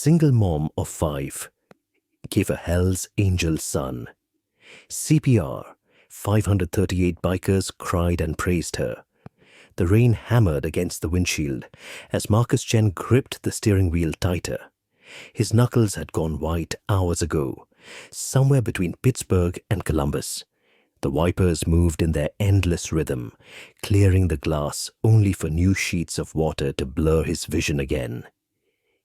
single mom of 5 gave a Hell's Angel son. CPR, 538 bikers cried and praised her. The rain hammered against the windshield as Marcus Chen gripped the steering wheel tighter. His knuckles had gone white hours ago, somewhere between Pittsburgh and Columbus. The wipers moved in their endless rhythm, clearing the glass only for new sheets of water to blur his vision again.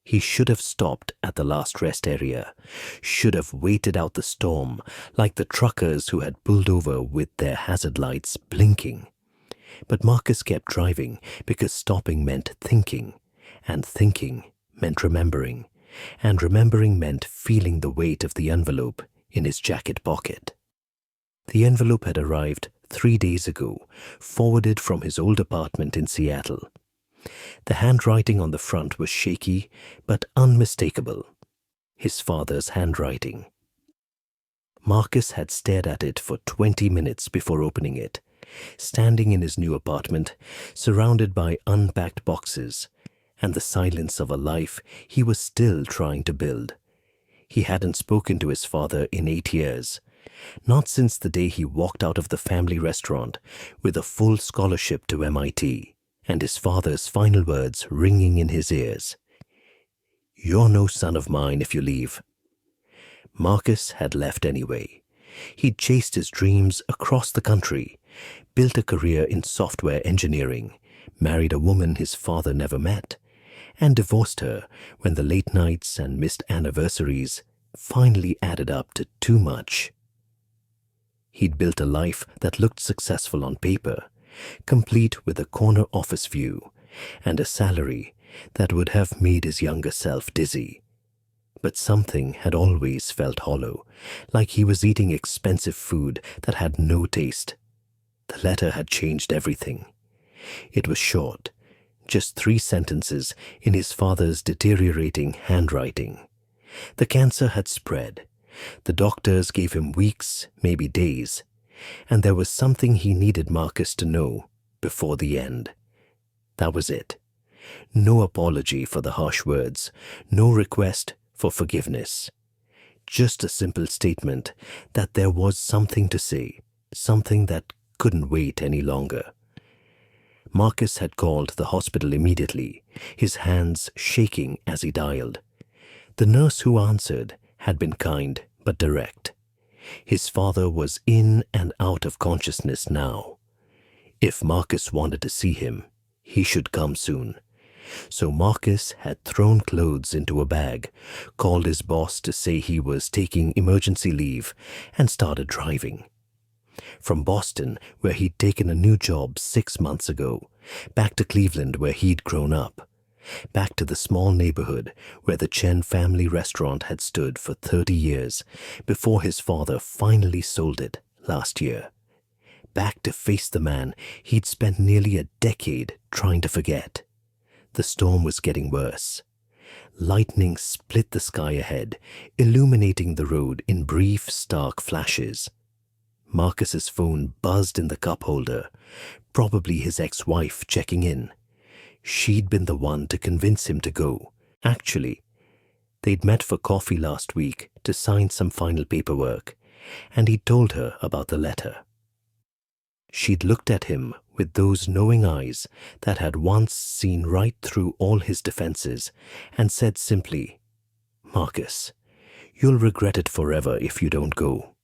He should have stopped at the last rest area, should have waited out the storm like the truckers who had pulled over with their hazard lights blinking. But Marcus kept driving because stopping meant thinking, and thinking meant remembering, and remembering meant feeling the weight of the envelope in his jacket pocket. The envelope had arrived 3 days ago, forwarded from his old apartment in Seattle. The handwriting on the front was shaky but unmistakable. His father's handwriting. Marcus had stared at it for 20 minutes before opening it, standing in his new apartment, surrounded by unpacked boxes and the silence of a life he was still trying to build. He hadn't spoken to his father in 8 years, not since the day he walked out of the family restaurant with a full scholarship to MIT. And his father's final words ringing in his ears. "You're no son of mine if you leave." Marcus had left anyway. He'd chased his dreams across the country, built a career in software engineering, married a woman his father never met, and divorced her when the late nights and missed anniversaries finally added up to too much. He'd built a life that looked successful on paper, complete with a corner office view and a salary that would have made his younger self dizzy. But something had always felt hollow, like he was eating expensive food that had no taste. The letter had changed everything. It was short, just 3 sentences in his father's deteriorating handwriting. The cancer had spread. The doctors gave him weeks, maybe days, and there was something he needed Marcus to know before the end. That was it. No apology for the harsh words, no request for forgiveness. Just a simple statement that there was something to say, something that couldn't wait any longer. Marcus had called the hospital immediately, his hands shaking as he dialed. The nurse who answered had been kind but direct. His father was in and out of consciousness now. If Marcus wanted to see him, he should come soon. So Marcus had thrown clothes into a bag, called his boss to say he was taking emergency leave, and started driving. From Boston, where he'd taken a new job 6 months ago, back to Cleveland where he'd grown up, back to the small neighborhood where the Chen family restaurant had stood for 30 years before his father finally sold it last year. Back to face the man he'd spent nearly a decade trying to forget. The storm was getting worse. Lightning split the sky ahead, illuminating the road in brief, stark flashes. Marcus's phone buzzed in the cup holder, probably his ex-wife checking in. She'd been the one to convince him to go. Actually, they'd met for coffee last week to sign some final paperwork, and he'd told her about the letter. She'd looked at him with those knowing eyes that had once seen right through all his defenses and said simply, "Marcus, you'll regret it forever if you don't go."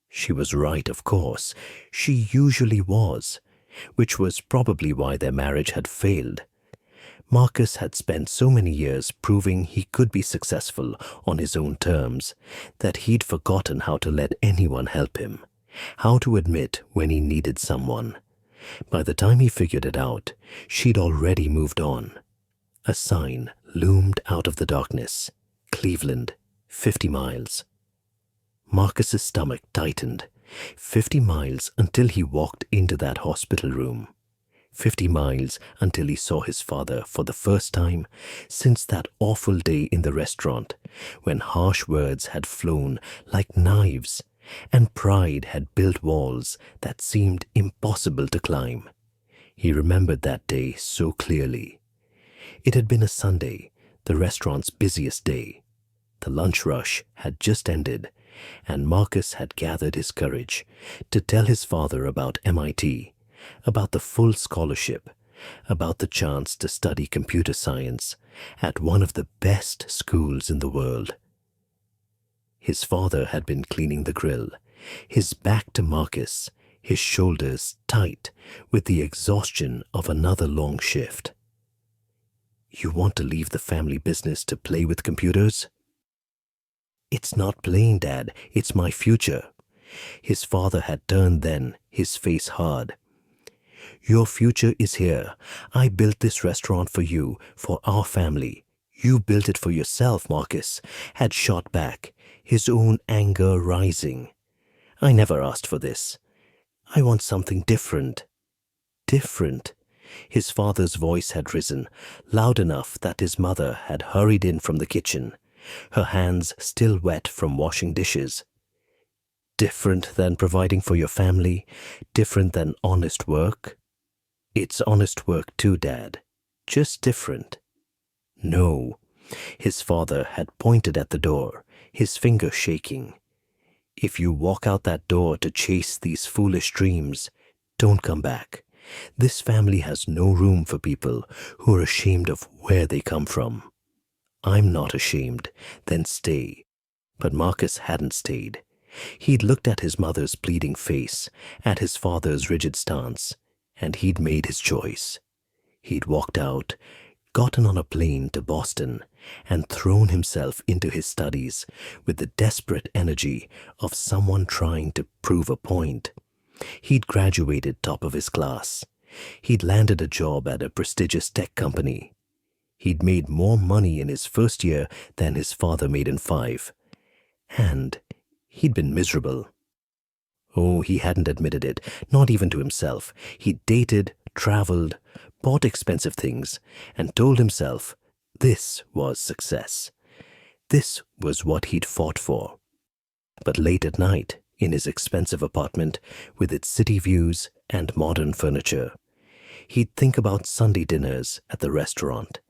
She was right, of course. She usually was, which was probably why their marriage had failed. Marcus had spent so many years proving he could be successful on his own terms that he'd forgotten how to let anyone help him, how to admit when he needed someone. By the time he figured it out, she'd already moved on. A sign loomed out of the darkness. Cleveland, 50 miles. Marcus's stomach tightened. 50 miles until he walked into that hospital room. 50 miles until he saw his father for the first time since that awful day in the restaurant when harsh words had flown like knives and pride had built walls that seemed impossible to climb. He remembered that day so clearly. It had been a Sunday, the restaurant's busiest day. The lunch rush had just ended, and Marcus had gathered his courage to tell his father about MIT, about the full scholarship, about the chance to study computer science at one of the best schools in the world. His father had been cleaning the grill, his back to Marcus, his shoulders tight with the exhaustion of another long shift. "You want to leave the family business to play with computers?" "It's not playing, Dad. It's my future." His father had turned then, his face hard. "Your future is here. I built this restaurant for you, for our family. You built it for yourself," Marcus had shot back, his own anger rising. "I never asked for this. I want something different." Different. His father's voice had risen, loud enough that his mother had hurried in from the kitchen, her hands still wet from washing dishes. "Different than providing for your family? Different than honest work?" "It's honest work too, Dad. Just different." "No." His father had pointed at the door, his finger shaking. "If you walk out that door to chase these foolish dreams, don't come back. This family has no room for people who are ashamed of where they come from." "I'm not ashamed." "Then stay." But Marcus hadn't stayed. He'd looked at his mother's pleading face, at his father's rigid stance, and he'd made his choice. He'd walked out, gotten on a plane to Boston, and thrown himself into his studies with the desperate energy of someone trying to prove a point. He'd graduated top of his class. He'd landed a job at a prestigious tech company. He'd made more money in his first year than his father made in 5. And he'd been miserable. Oh, he hadn't admitted it, not even to himself. He'd dated, traveled, bought expensive things, and told himself this was success. This was what he'd fought for. But late at night, in his expensive apartment with its city views and modern furniture, he'd think about Sunday dinners at the restaurant,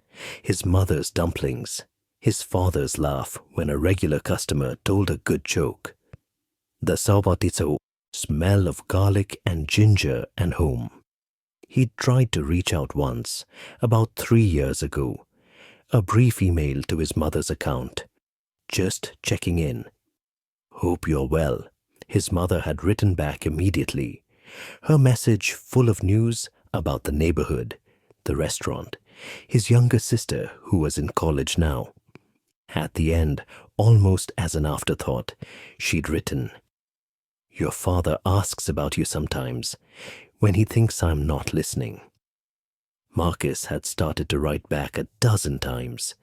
his mother's dumplings, his father's laugh when a regular customer told a good joke, the saobatitso smell of garlic and ginger and home. He'd tried to reach out once, about 3 years ago, a brief email to his mother's account, just checking in. "Hope you're well," his mother had written back immediately, her message full of news about the neighborhood, the restaurant, his younger sister who was in college now. At the end, almost as an afterthought, she'd written, "Your father asks about you sometimes, when he thinks I'm not listening." Marcus had started to write back a dozen times.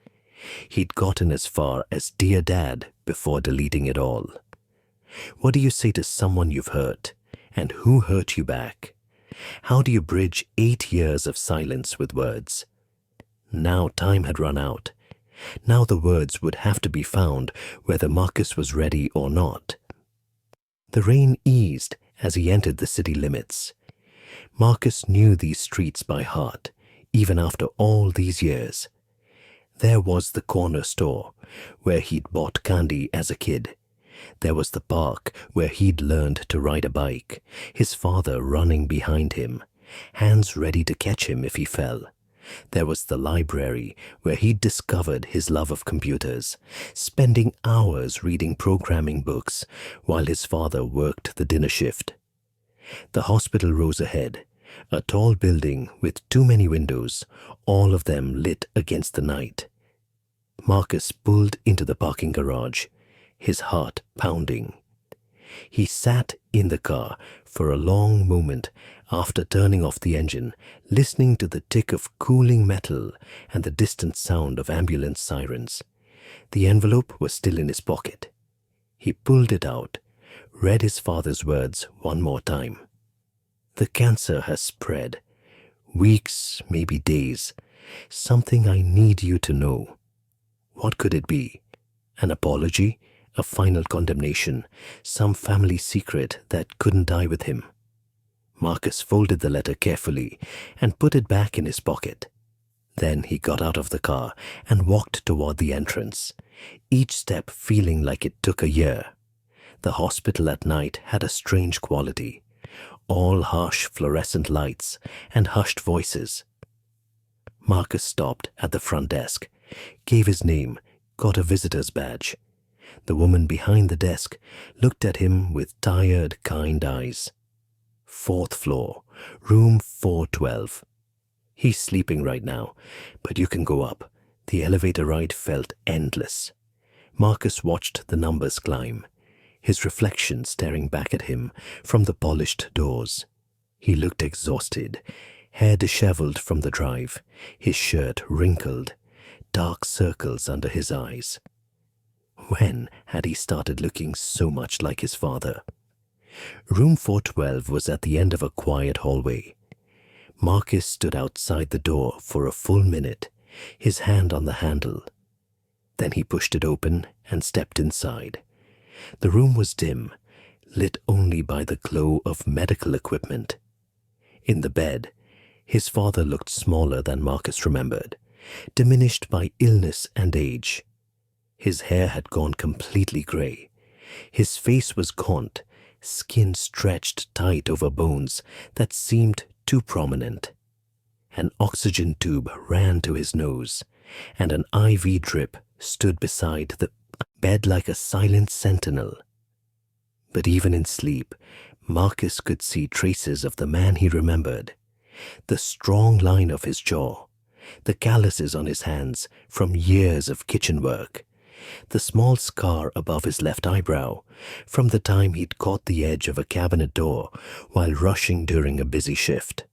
He'd gotten as far as "Dear Dad" before deleting it all. What do you say to someone you've hurt? And who hurt you back? How do you bridge 8 years of silence with words? Now time had run out. Now the words would have to be found whether Marcus was ready or not. The rain eased as he entered the city limits. Marcus knew these streets by heart, even after all these years. There was the corner store, where he'd bought candy as a kid. There was the park where he'd learned to ride a bike, his father running behind him, hands ready to catch him if he fell. There was the library where he'd discovered his love of computers, spending hours reading programming books while his father worked the dinner shift. The hospital rose ahead, a tall building with too many windows, all of them lit against the night. Marcus pulled into the parking garage, his heart pounding. He sat in the car for a long moment after turning off the engine, listening to the tick of cooling metal and the distant sound of ambulance sirens. The envelope was still in his pocket. He pulled it out, read his father's words one more time. "The cancer has spread. Weeks, maybe days. Something I need you to know." What could it be? An apology? A final condemnation? Some family secret that couldn't die with him? Marcus folded the letter carefully and put it back in his pocket. Then he got out of the car and walked toward the entrance, each step feeling like it took a year. The hospital at night had a strange quality, all harsh fluorescent lights and hushed voices. Marcus stopped at the front desk, gave his name, got a visitor's badge. The woman behind the desk looked at him with tired, kind eyes. 4th floor, room 412. He's sleeping right now, but you can go up. The elevator ride felt endless. Marcus watched the numbers climb, his reflection staring back at him from the polished doors. He looked exhausted, hair disheveled from the drive, his shirt wrinkled, dark circles under his eyes. When had he started looking so much like his father? Room 412 was at the end of a quiet hallway. Marcus stood outside the door for a full minute, his hand on the handle. Then he pushed it open and stepped inside. The room was dim, lit only by the glow of medical equipment. In the bed, his father looked smaller than Marcus remembered, diminished by illness and age. His hair had gone completely gray. His face was gaunt, skin stretched tight over bones that seemed too prominent. An oxygen tube ran to his nose, and an IV drip stood beside the bed like a silent sentinel. But even in sleep, Marcus could see traces of the man he remembered. The strong line of his jaw, the calluses on his hands from years of kitchen work, the small scar above his left eyebrow from the time he'd caught the edge of a cabinet door while rushing during a busy shift.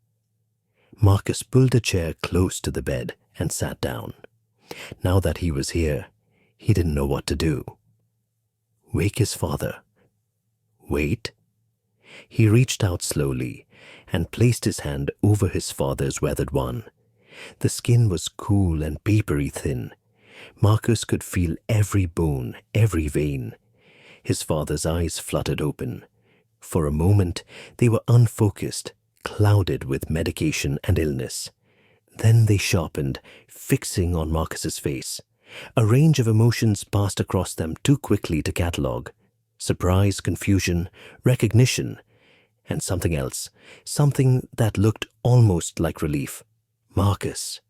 Marcus pulled a chair close to the bed and sat down. Now that he was here, he didn't know what to do. Wake his father. Wait. He reached out slowly and placed his hand over his father's weathered one. The skin was cool and papery thin. Marcus could feel every bone, every vein. His father's eyes fluttered open. For a moment, they were unfocused, clouded with medication and illness. Then they sharpened, fixing on Marcus's face. A range of emotions passed across them too quickly to catalogue. Surprise, confusion, recognition, and something else, something that looked almost like relief. Marcus.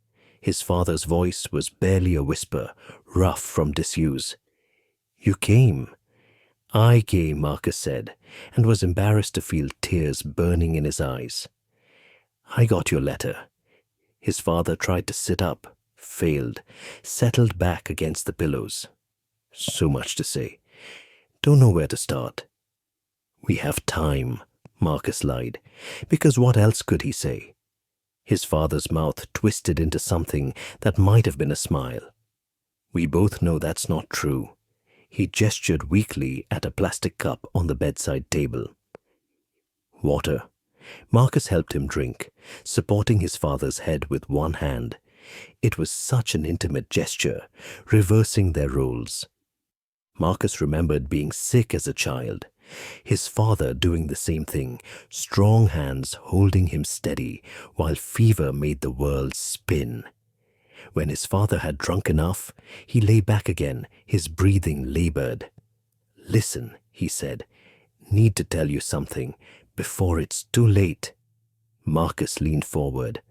His father's voice was barely a whisper, rough from disuse. You came. I came, Marcus said, and was embarrassed to feel tears burning in his eyes. I got your letter. His father tried to sit up, failed, settled back against the pillows. So much to say. Don't know where to start. We have time, Marcus lied, because what else could he say? His father's mouth twisted into something that might have been a smile. We both know that's not true. He gestured weakly at a plastic cup on the bedside table. Water. Marcus helped him drink, supporting his father's head with one hand. It was such an intimate gesture, reversing their roles. Marcus remembered being sick as a child, his father doing the same thing, strong hands holding him steady while fever made the world spin. When his father had drunk enough, he lay back again, his breathing labored. Listen, he said, need to tell you something before it's too late. Marcus leaned forward.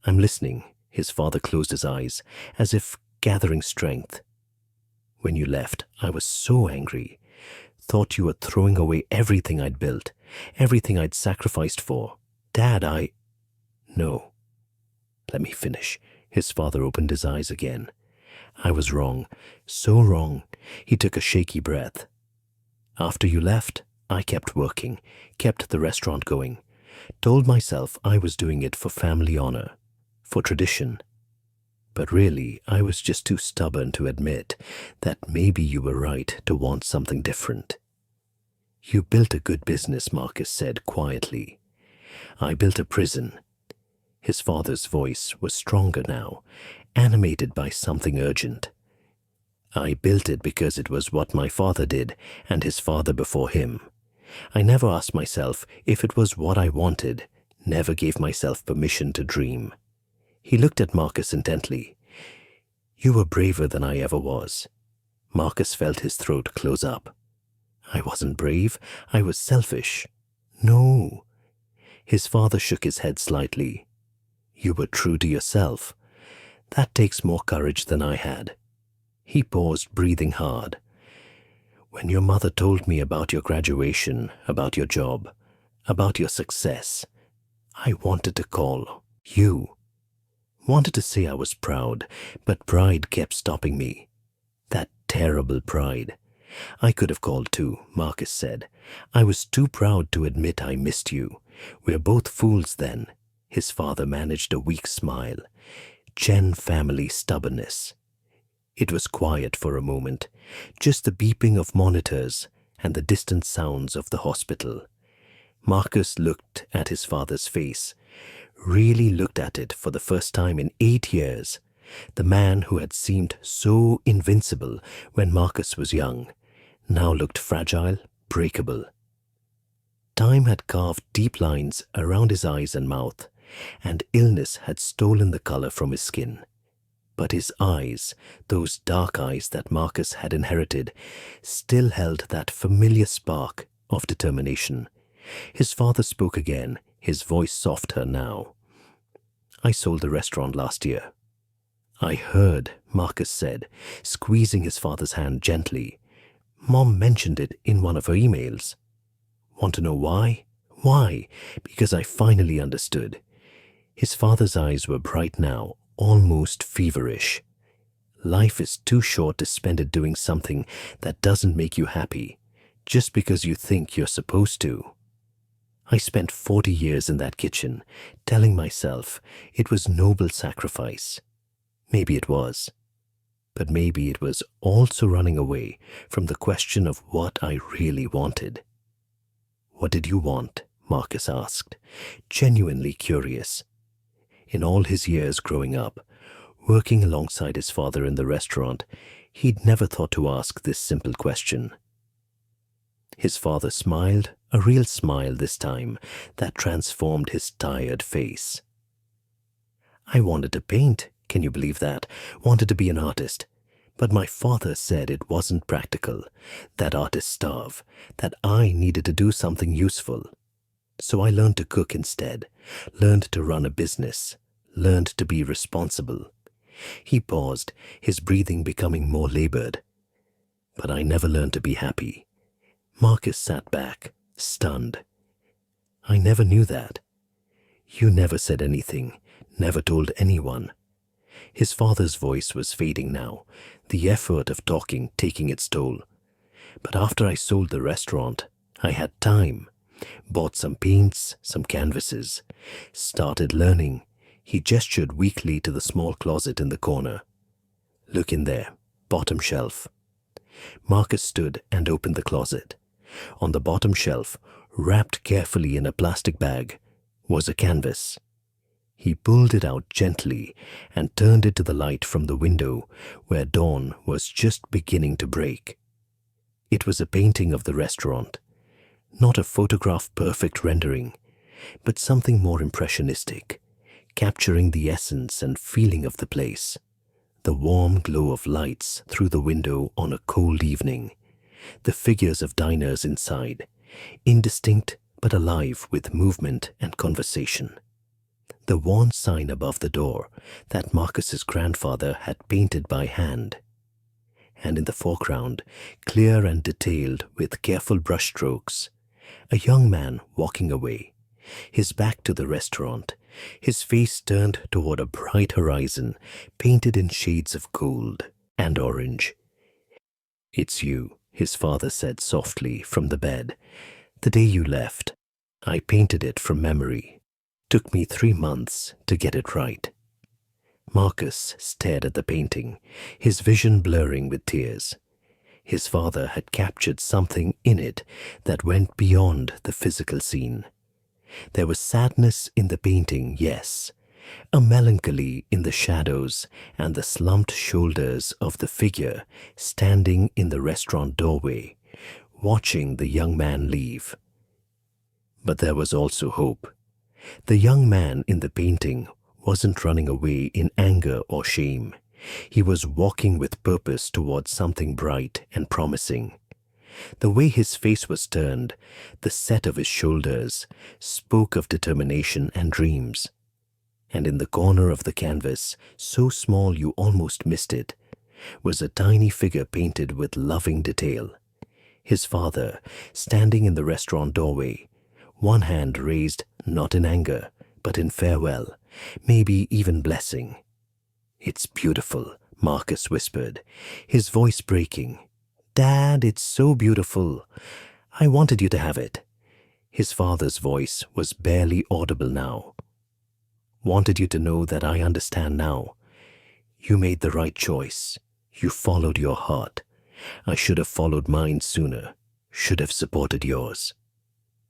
I'm listening. His father closed his eyes, as if gathering strength. When you left, I was so angry. Thought you were throwing away everything I'd built, everything I'd sacrificed for. Dad, No. Let me finish. His father opened his eyes again. I was wrong, so wrong. He took a shaky breath. After you left, I kept working, kept the restaurant going. Told myself I was doing it for family honor, for tradition. But really, I was just too stubborn to admit that maybe you were right to want something different. You built a good business, Marcus said quietly. I built a prison. His father's voice was stronger now, animated by something urgent. I built it because it was what my father did and his father before him. I never asked myself if it was what I wanted, never gave myself permission to dream. He looked at Marcus intently. You were braver than I ever was. Marcus felt his throat close up. I wasn't brave. I was selfish. No. His father shook his head slightly. You were true to yourself. That takes more courage than I had. He paused, breathing hard. When your mother told me about your graduation, about your job, about your success, I wanted to call you. Wanted to say I was proud, but pride kept stopping me. That terrible pride. I could have called too, Marcus said. I was too proud to admit I missed you. We're both fools then. His father managed a weak smile. Chen family stubbornness. It was quiet for a moment, just the beeping of monitors and the distant sounds of the hospital. Marcus looked at his father's face, really looked at it for the first time in 8 years. The man who had seemed so invincible when Marcus was young now looked fragile, breakable. Time had carved deep lines around his eyes and mouth, and illness had stolen the color from his skin. But his eyes, those dark eyes that Marcus had inherited, still held that familiar spark of determination. His father spoke again, his voice softer now. I sold the restaurant last year. I heard, Marcus said, squeezing his father's hand gently. Mom mentioned it in one of her emails. Want to know why? Why? Because I finally understood. His father's eyes were bright now, almost feverish. Life is too short to spend it doing something that doesn't make you happy, just because you think you're supposed to. I spent 40 years in that kitchen, telling myself it was noble sacrifice. Maybe it was. But maybe it was also running away from the question of what I really wanted. What did you want? Marcus asked, genuinely curious. In all his years growing up, working alongside his father in the restaurant, he'd never thought to ask this simple question. His father smiled, a real smile this time, that transformed his tired face. I wanted to paint, can you believe that? Wanted to be an artist. But my father said it wasn't practical, that artists starve, that I needed to do something useful. So I learned to cook instead, learned to run a business, learned to be responsible. He paused, his breathing becoming more labored. But I never learned to be happy. Marcus sat back, stunned. I never knew that. You never said anything, never told anyone. His father's voice was fading now, the effort of talking taking its toll. But after I sold the restaurant, I had time. Bought some paints, some canvases. Started learning. He gestured weakly to the small closet in the corner. Look in there, bottom shelf. Marcus stood and opened the closet. On the bottom shelf, wrapped carefully in a plastic bag, was a canvas. He pulled it out gently and turned it to the light from the window where dawn was just beginning to break. It was a painting of the restaurant. Not a photograph-perfect rendering, but something more impressionistic, capturing the essence and feeling of the place. The warm glow of lights through the window on a cold evening. The figures of diners inside, indistinct but alive with movement and conversation. The worn sign above the door that Marcus's grandfather had painted by hand. And in the foreground, clear and detailed with careful brushstrokes, a young man walking away, his back to the restaurant, his face turned toward a bright horizon painted in shades of gold and orange. It's you, his father said softly from the bed. The day you left, I painted it from memory. Took me 3 months to get it right. Marcus stared at the painting, his vision blurring with tears. His father had captured something in it that went beyond the physical scene. There was sadness in the painting, yes, a melancholy in the shadows and the slumped shoulders of the figure standing in the restaurant doorway, watching the young man leave. But there was also hope. The young man in the painting wasn't running away in anger or shame. He was walking with purpose towards something bright and promising. The way his face was turned, the set of his shoulders, spoke of determination and dreams. And in the corner of the canvas, so small you almost missed it, was a tiny figure painted with loving detail. His father, standing in the restaurant doorway, one hand raised not in anger, but in farewell, maybe even blessing. "It's beautiful," Marcus whispered, his voice breaking. "Dad, it's so beautiful. I wanted you to have it." His father's voice was barely audible now. "Wanted you to know that I understand now. You made the right choice. You followed your heart. I should have followed mine sooner, should have supported yours."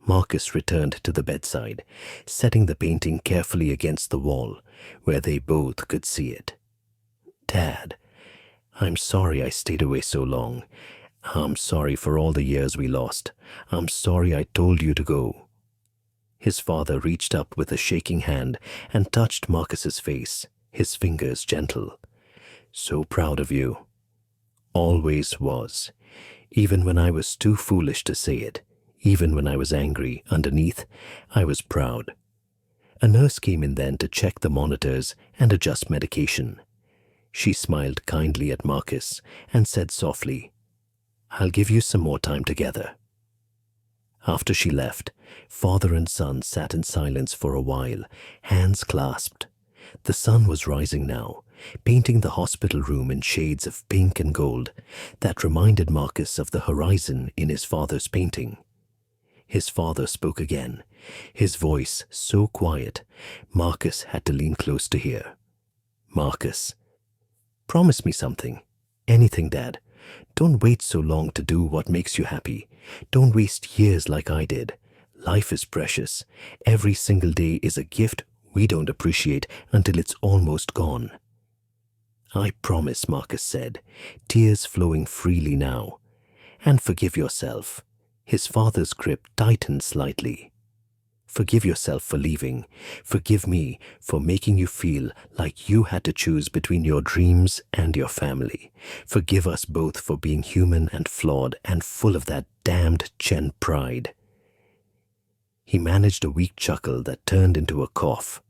Marcus returned to the bedside, setting the painting carefully against the wall, where they both could see it. "Dad, I'm sorry I stayed away so long. I'm sorry for all the years we lost. I'm sorry I told you to go." His father reached up with a shaking hand and touched Marcus's face, his fingers gentle. "So proud of you. Always was. Even when I was too foolish to say it, even when I was angry, underneath, I was proud." A nurse came in then to check the monitors and adjust medication. She smiled kindly at Marcus and said softly, "I'll give you some more time together." After she left, father and son sat in silence for a while, hands clasped. The sun was rising now, painting the hospital room in shades of pink and gold that reminded Marcus of the horizon in his father's painting. His father spoke again, his voice so quiet, Marcus had to lean close to hear. "Marcus, promise me something. Anything, Dad. Don't wait so long to do what makes you happy. Don't waste years like I did. Life is precious. Every single day is a gift we don't appreciate until it's almost gone." "I promise," Marcus said, tears flowing freely now. "And forgive yourself." His father's grip tightened slightly. "Forgive yourself for leaving. Forgive me for making you feel like you had to choose between your dreams and your family. Forgive us both for being human and flawed and full of that damned Chen pride." He managed a weak chuckle that turned into a cough.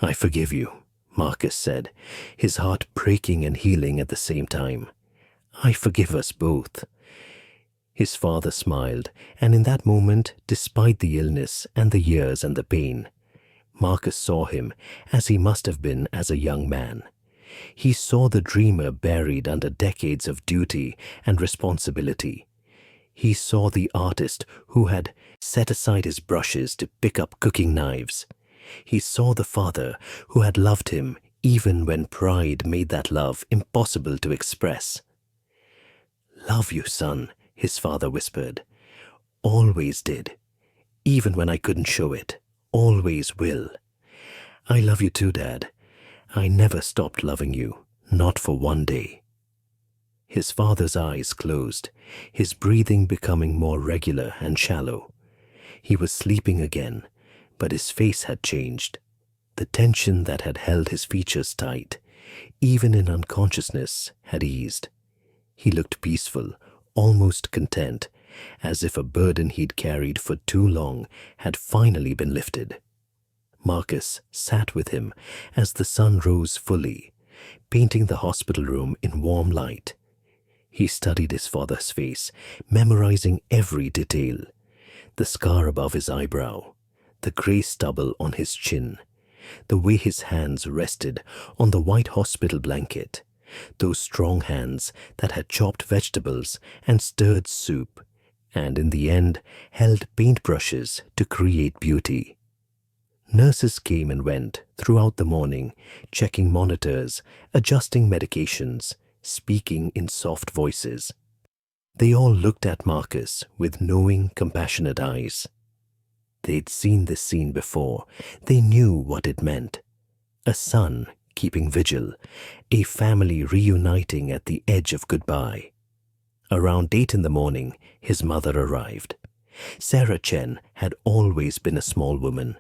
"I forgive you," Marcus said, his heart breaking and healing at the same time. "I forgive us both." His father smiled, and in that moment, despite the illness and the years and the pain, Marcus saw him as he must have been as a young man. He saw the dreamer buried under decades of duty and responsibility. He saw the artist who had set aside his brushes to pick up cooking knives. He saw the father who had loved him even when pride made that love impossible to express. "Love you, son," his father whispered. "Always did. Even when I couldn't show it. Always will. I love you too, Dad. I never stopped loving you. Not for one day." His father's eyes closed, his breathing becoming more regular and shallow. He was sleeping again, but his face had changed. The tension that had held his features tight, even in unconsciousness, had eased. He looked peaceful, almost content, as if a burden he'd carried for too long had finally been lifted. Marcus sat with him as the sun rose fully, painting the hospital room in warm light. He studied his father's face, memorizing every detail. The scar above his eyebrow, the grey stubble on his chin, the way his hands rested on the white hospital blanket, those strong hands that had chopped vegetables and stirred soup, and in the end held paintbrushes to create beauty. Nurses came and went throughout the morning, checking monitors, adjusting medications, speaking in soft voices. They all looked at Marcus with knowing, compassionate eyes. They'd seen this scene before. They knew what it meant. A son keeping vigil, a family reuniting at the edge of goodbye. Around 8 in the morning, his mother arrived. Sarah Chen had always been a small woman,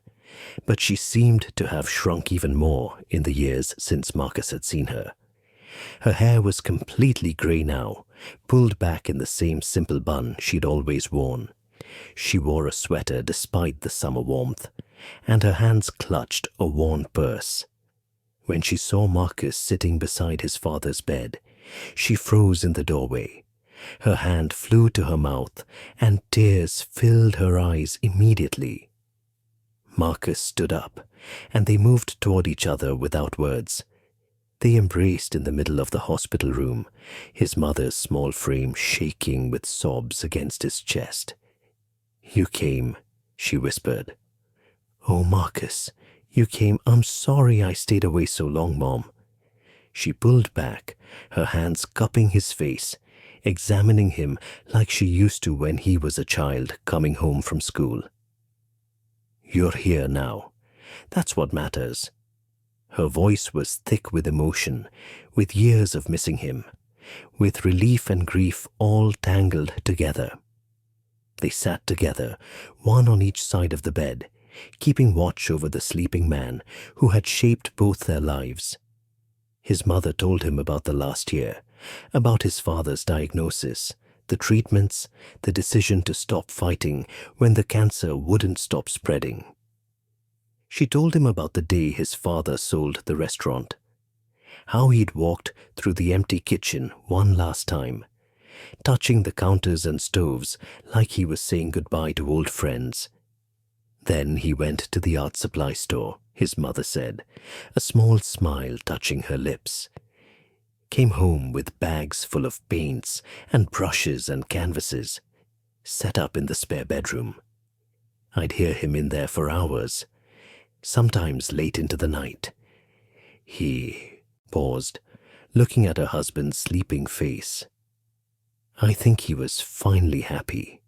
but she seemed to have shrunk even more in the years since Marcus had seen her. Her hair was completely grey now, pulled back in the same simple bun she'd always worn. She wore a sweater despite the summer warmth, and her hands clutched a worn purse. When she saw Marcus sitting beside his father's bed, she froze in the doorway. Her hand flew to her mouth, and tears filled her eyes immediately. Marcus stood up, and they moved toward each other without words. They embraced in the middle of the hospital room, his mother's small frame shaking with sobs against his chest. "You came," she whispered. "Oh, Marcus, you came. I'm sorry I stayed away so long, Mom." She pulled back, her hands cupping his face, examining him like she used to when he was a child coming home from school. "You're here now. That's what matters." Her voice was thick with emotion, with years of missing him, with relief and grief all tangled together. They sat together, one on each side of the bed, keeping watch over the sleeping man who had shaped both their lives. His mother told him about the last year, about his father's diagnosis, the treatments, the decision to stop fighting when the cancer wouldn't stop spreading. She told him about the day his father sold the restaurant, how he'd walked through the empty kitchen one last time, touching the counters and stoves like he was saying goodbye to old friends. Then he went to the art supply store, his mother said, a small smile touching her lips. Came home with bags full of paints and brushes and canvases, set up in the spare bedroom. I'd hear him in there for hours, sometimes late into the night. He paused, looking at her husband's sleeping face. I think he was finally happy.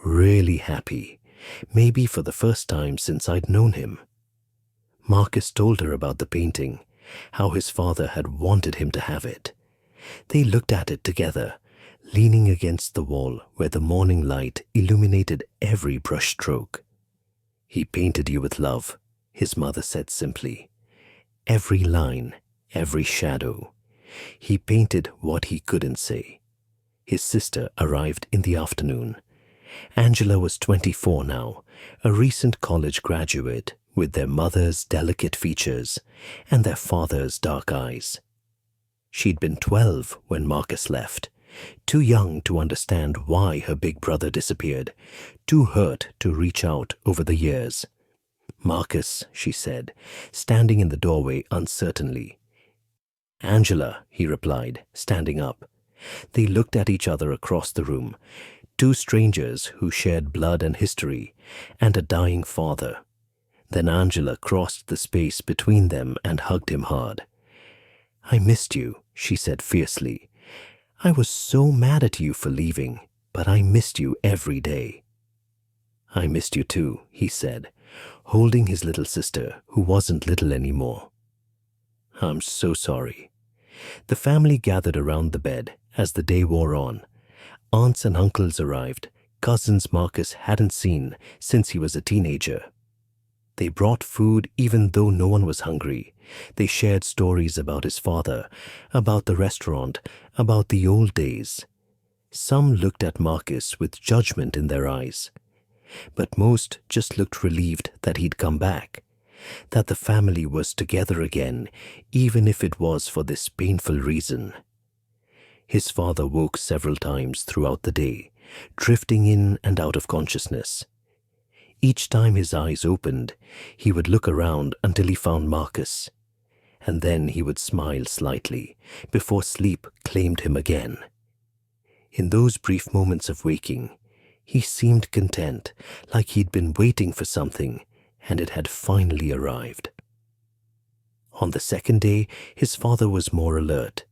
Really happy, maybe for the first time since I'd known him. Marcus told her about the painting, how his father had wanted him to have it. They looked at it together, leaning against the wall where the morning light illuminated every brushstroke. "He painted you with love," his mother said simply. "Every line, every shadow. He painted what he couldn't say." His sister arrived in the afternoon. Angela was 24 now, a recent college graduate with their mother's delicate features and their father's dark eyes. She'd been 12 when Marcus left, too young to understand why her big brother disappeared, too hurt to reach out over the years. "Marcus," she said, standing in the doorway uncertainly. "Angela," he replied, standing up. They looked at each other across the room, two strangers who shared blood and history, and a dying father. Then Angela crossed the space between them and hugged him hard. "I missed you," she said fiercely. "I was so mad at you for leaving, but I missed you every day." "I missed you too," he said, holding his little sister, who wasn't little anymore. "I'm so sorry." The family gathered around the bed as the day wore on. Aunts and uncles arrived, cousins Marcus hadn't seen since he was a teenager. They brought food even though no one was hungry. They shared stories about his father, about the restaurant, about the old days. Some looked at Marcus with judgment in their eyes, but most just looked relieved that he'd come back, that the family was together again, even if it was for this painful reason. His father woke several times throughout the day, drifting in and out of consciousness. Each time his eyes opened, he would look around until he found Marcus, and then he would smile slightly before sleep claimed him again. In those brief moments of waking, he seemed content, like he'd been waiting for something and it had finally arrived. On the second day, his father was more alert.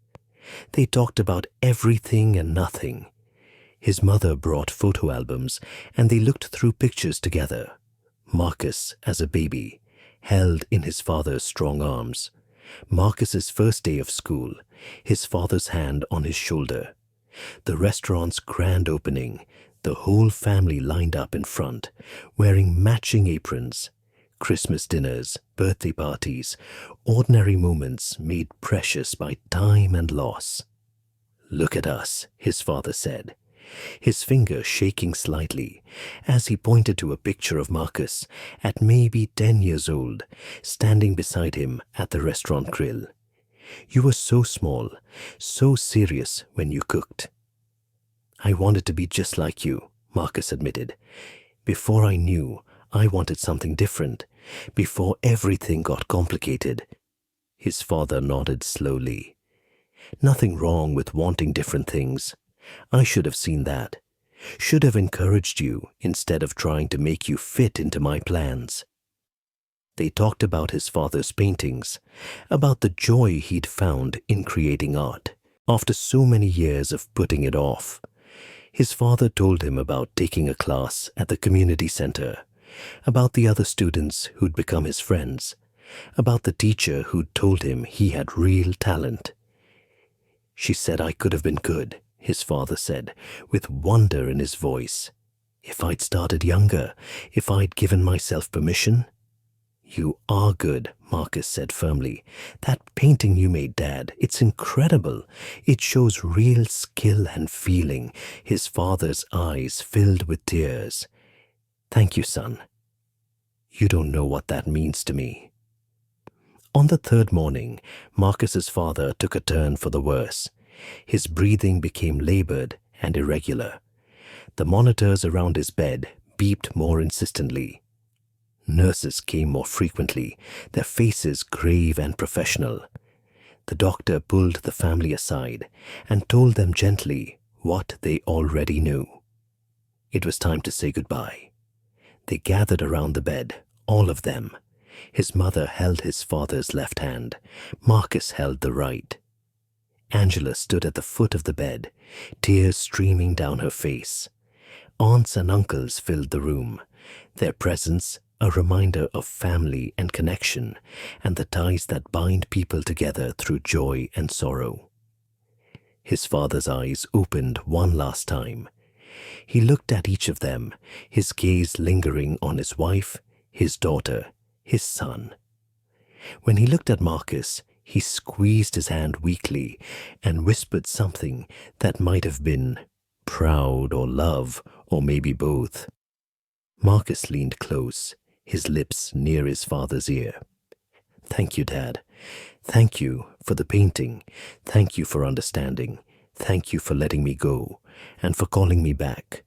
They talked about everything and nothing. His mother brought photo albums, and they looked through pictures together. Marcus as a baby, held in his father's strong arms. Marcus's first day of school, his father's hand on his shoulder. The restaurant's grand opening, the whole family lined up in front, wearing matching aprons. Christmas dinners, birthday parties, ordinary moments made precious by time and loss. "Look at us," his father said, his finger shaking slightly as he pointed to a picture of Marcus at maybe 10 years old, standing beside him at the restaurant grill. "You were so small, so serious when you cooked." "I wanted to be just like you," Marcus admitted. "Before I knew, I wanted something different. Before everything got complicated." His father nodded slowly. "Nothing wrong with wanting different things. I should have seen that. Should have encouraged you instead of trying to make you fit into my plans." They talked about his father's paintings, about the joy he'd found in creating art after so many years of putting it off. His father told him about taking a class at the community center, about the other students who'd become his friends, about the teacher who'd told him he had real talent. "She said I could have been good," his father said, with wonder in his voice. "If I'd started younger, if I'd given myself permission." "You are good," Marcus said firmly. "That painting you made, Dad, it's incredible. It shows real skill and feeling." His father's eyes filled with tears. "Thank you, son. You don't know what that means to me." On the third morning, Marcus's father took a turn for the worse. His breathing became labored and irregular. The monitors around his bed beeped more insistently. Nurses came more frequently, their faces grave and professional. The doctor pulled the family aside and told them gently what they already knew. It was time to say goodbye. They gathered around the bed, all of them. His mother held his father's left hand. Marcus held the right. Angela stood at the foot of the bed, tears streaming down her face. Aunts and uncles filled the room, their presence a reminder of family and connection and the ties that bind people together through joy and sorrow. His father's eyes opened one last time. He looked at each of them, his gaze lingering on his wife, his daughter, his son. When he looked at Marcus, he squeezed his hand weakly and whispered something that might have been proud or love or maybe both. Marcus leaned close, his lips near his father's ear. "Thank you, Dad. Thank you for the painting. Thank you for understanding. Thank you for letting me go and for calling me back.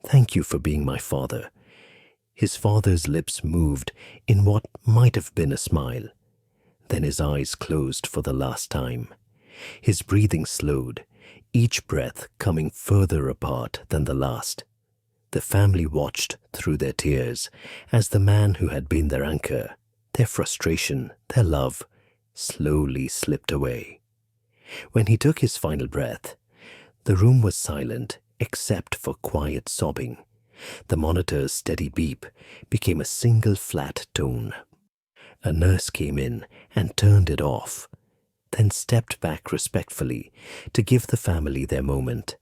Thank you for being my father." His father's lips moved in what might have been a smile. Then his eyes closed for the last time. His breathing slowed, each breath coming further apart than the last. The family watched through their tears as the man who had been their anchor, their frustration, their love, slowly slipped away. When he took his final breath, the room was silent except for quiet sobbing. The monitor's steady beep became a single flat tone. A nurse came in and turned it off, then stepped back respectfully to give the family their moment.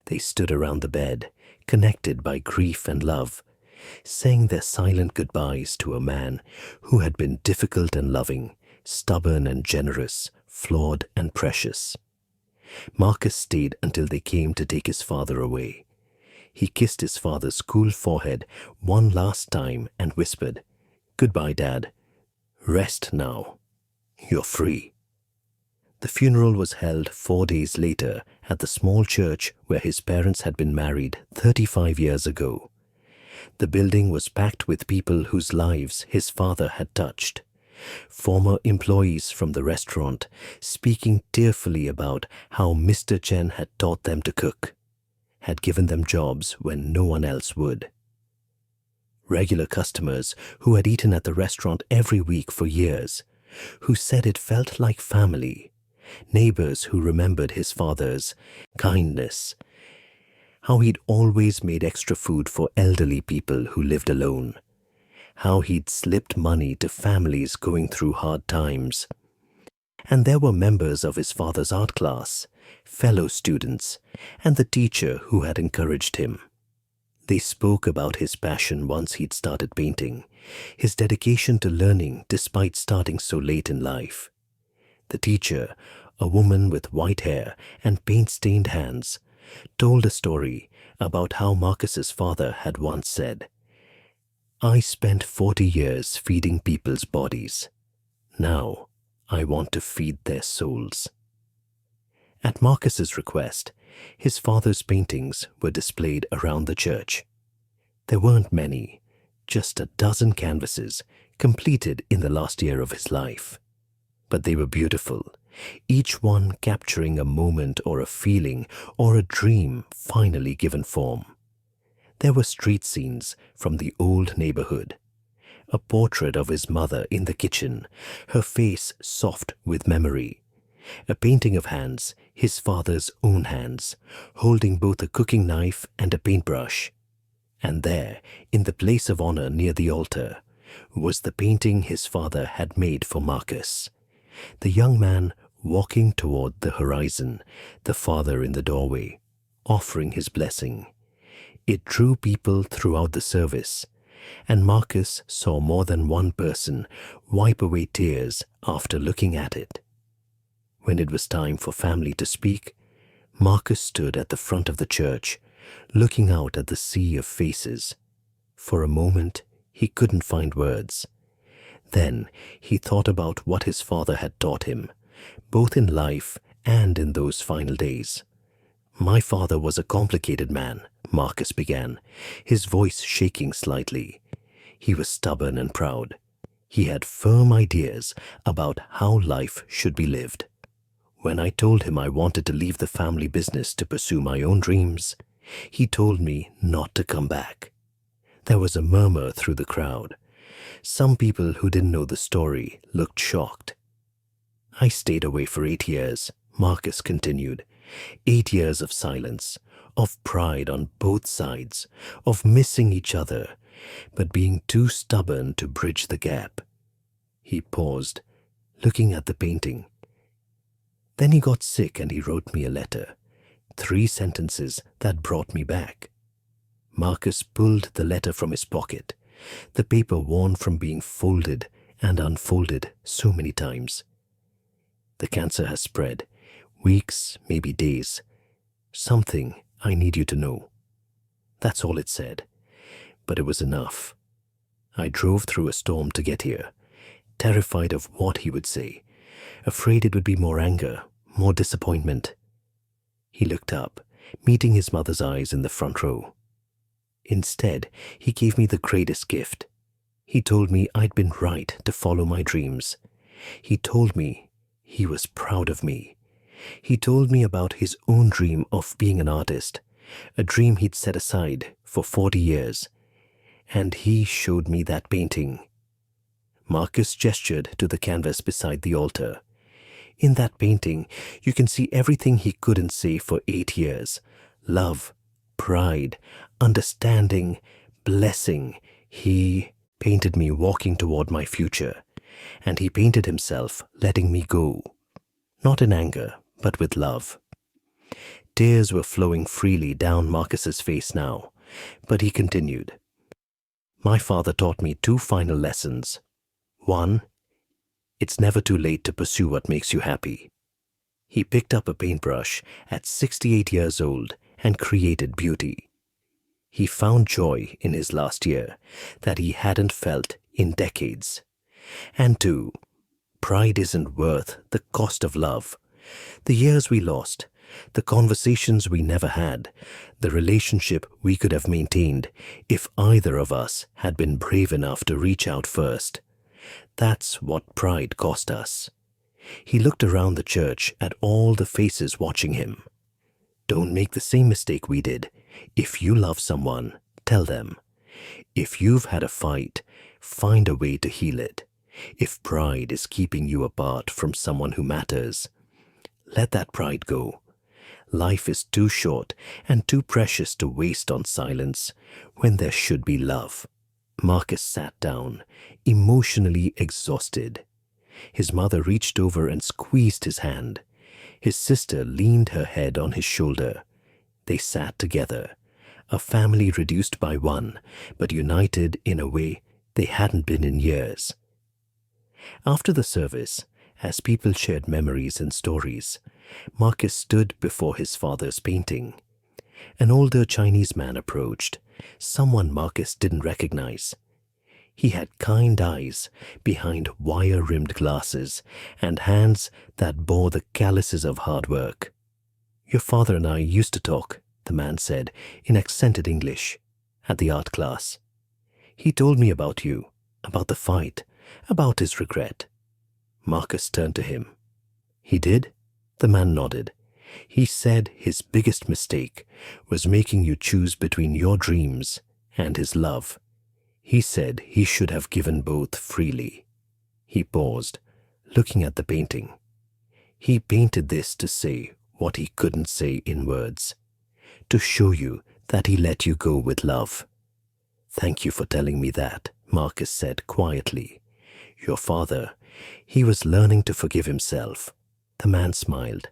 They stood around the bed, connected by grief and love, saying their silent goodbyes to a man who had been difficult and loving, stubborn and generous, flawed and precious. Marcus stayed until they came to take his father away. He kissed his father's cool forehead one last time and whispered, "Goodbye, Dad. Rest now. You're free." The funeral was held 4 days later at the small church where his parents had been married 35 years ago. The building was packed with people whose lives his father had touched. Former employees from the restaurant speaking tearfully about how Mr. Chen had taught them to cook, had given them jobs when no one else would. Regular customers who had eaten at the restaurant every week for years, who said it felt like family. Neighbors who remembered his father's kindness, how he'd always made extra food for elderly people who lived alone, how he'd slipped money to families going through hard times. And there were members of his father's art class, fellow students, and the teacher who had encouraged him. They spoke about his passion once he'd started painting, his dedication to learning despite starting so late in life. The teacher, a woman with white hair and paint-stained hands, told a story about how Marcus's father had once said, "I spent 40 years feeding people's bodies. Now I want to feed their souls." At Marcus's request, his father's paintings were displayed around the church. There weren't many, just a dozen canvases completed in the last year of his life. But they were beautiful, each one capturing a moment or a feeling or a dream finally given form. There were street scenes from the old neighborhood. A portrait of his mother in the kitchen, her face soft with memory. A painting of hands, his father's own hands, holding both a cooking knife and a paintbrush. And there, in the place of honor near the altar, was the painting his father had made for Marcus. The young man walking toward the horizon, the father in the doorway, offering his blessing. It drew people throughout the service, and Marcus saw more than one person wipe away tears after looking at it. When it was time for family to speak, Marcus stood at the front of the church, looking out at the sea of faces. For a moment, he couldn't find words. Then he thought about what his father had taught him, both in life and in those final days. "My father was a complicated man," Marcus began, his voice shaking slightly. He was stubborn and proud. He had firm ideas about how life should be lived. When I told him I wanted to leave the family business to pursue my own dreams, he told me not to come back. There was a murmur through the crowd. Some people who didn't know the story looked shocked. "I stayed away for 8 years," Marcus continued. 8 years of silence, of pride on both sides, of missing each other, but being too stubborn to bridge the gap. He paused, looking at the painting. Then he got sick and he wrote me a letter. 3 sentences that brought me back. Marcus pulled the letter from his pocket, the paper worn from being folded and unfolded so many times. "The cancer has spread. Weeks, maybe days. Something I need you to know." That's all it said. But it was enough. I drove through a storm to get here, terrified of what he would say, afraid it would be more anger, more disappointment. He looked up, meeting his mother's eyes in the front row. Instead, he gave me the greatest gift. He told me I'd been right to follow my dreams. He told me he was proud of me. He told me about his own dream of being an artist, a dream he'd set aside for 40 years. And he showed me that painting. Marcus gestured to the canvas beside the altar. In that painting, you can see everything he couldn't say for 8 years. Love, pride, understanding, blessing. He painted me walking toward my future, and he painted himself letting me go. Not in anger, but with love. Tears were flowing freely down Marcus's face now, but he continued. "My father taught me 2 final lessons. 1, it's never too late to pursue what makes you happy." He picked up a paintbrush at 68 years old and created beauty. He found joy in his last year that he hadn't felt in decades. And 2, pride isn't worth the cost of love. The years we lost, the conversations we never had, the relationship we could have maintained if either of us had been brave enough to reach out first. That's what pride cost us. He looked around the church at all the faces watching him. Don't make the same mistake we did. If you love someone, tell them. If you've had a fight, find a way to heal it. If pride is keeping you apart from someone who matters, let that pride go. Life is too short and too precious to waste on silence when there should be love. Marcus sat down, emotionally exhausted. His mother reached over and squeezed his hand. His sister leaned her head on his shoulder. They sat together, A family reduced by one, but united in a way they hadn't been in years. After the service, as people shared memories and stories, Marcus stood before his father's painting. An older Chinese man approached, someone Marcus didn't recognize. He had kind eyes behind wire-rimmed glasses and hands that bore the calluses of hard work. "Your father and I used to talk," the man said in accented English, "at the art class. He told me about you, about the fight, about his regret." Marcus turned to him. "He did?" The man nodded. "He said his biggest mistake was making you choose between your dreams and his love. He said he should have given both freely." He paused, looking at the painting. "He painted this to say what he couldn't say in words, to show you that he let you go with love." "Thank you for telling me that," Marcus said quietly. "Your father, he was learning to forgive himself." The man smiled.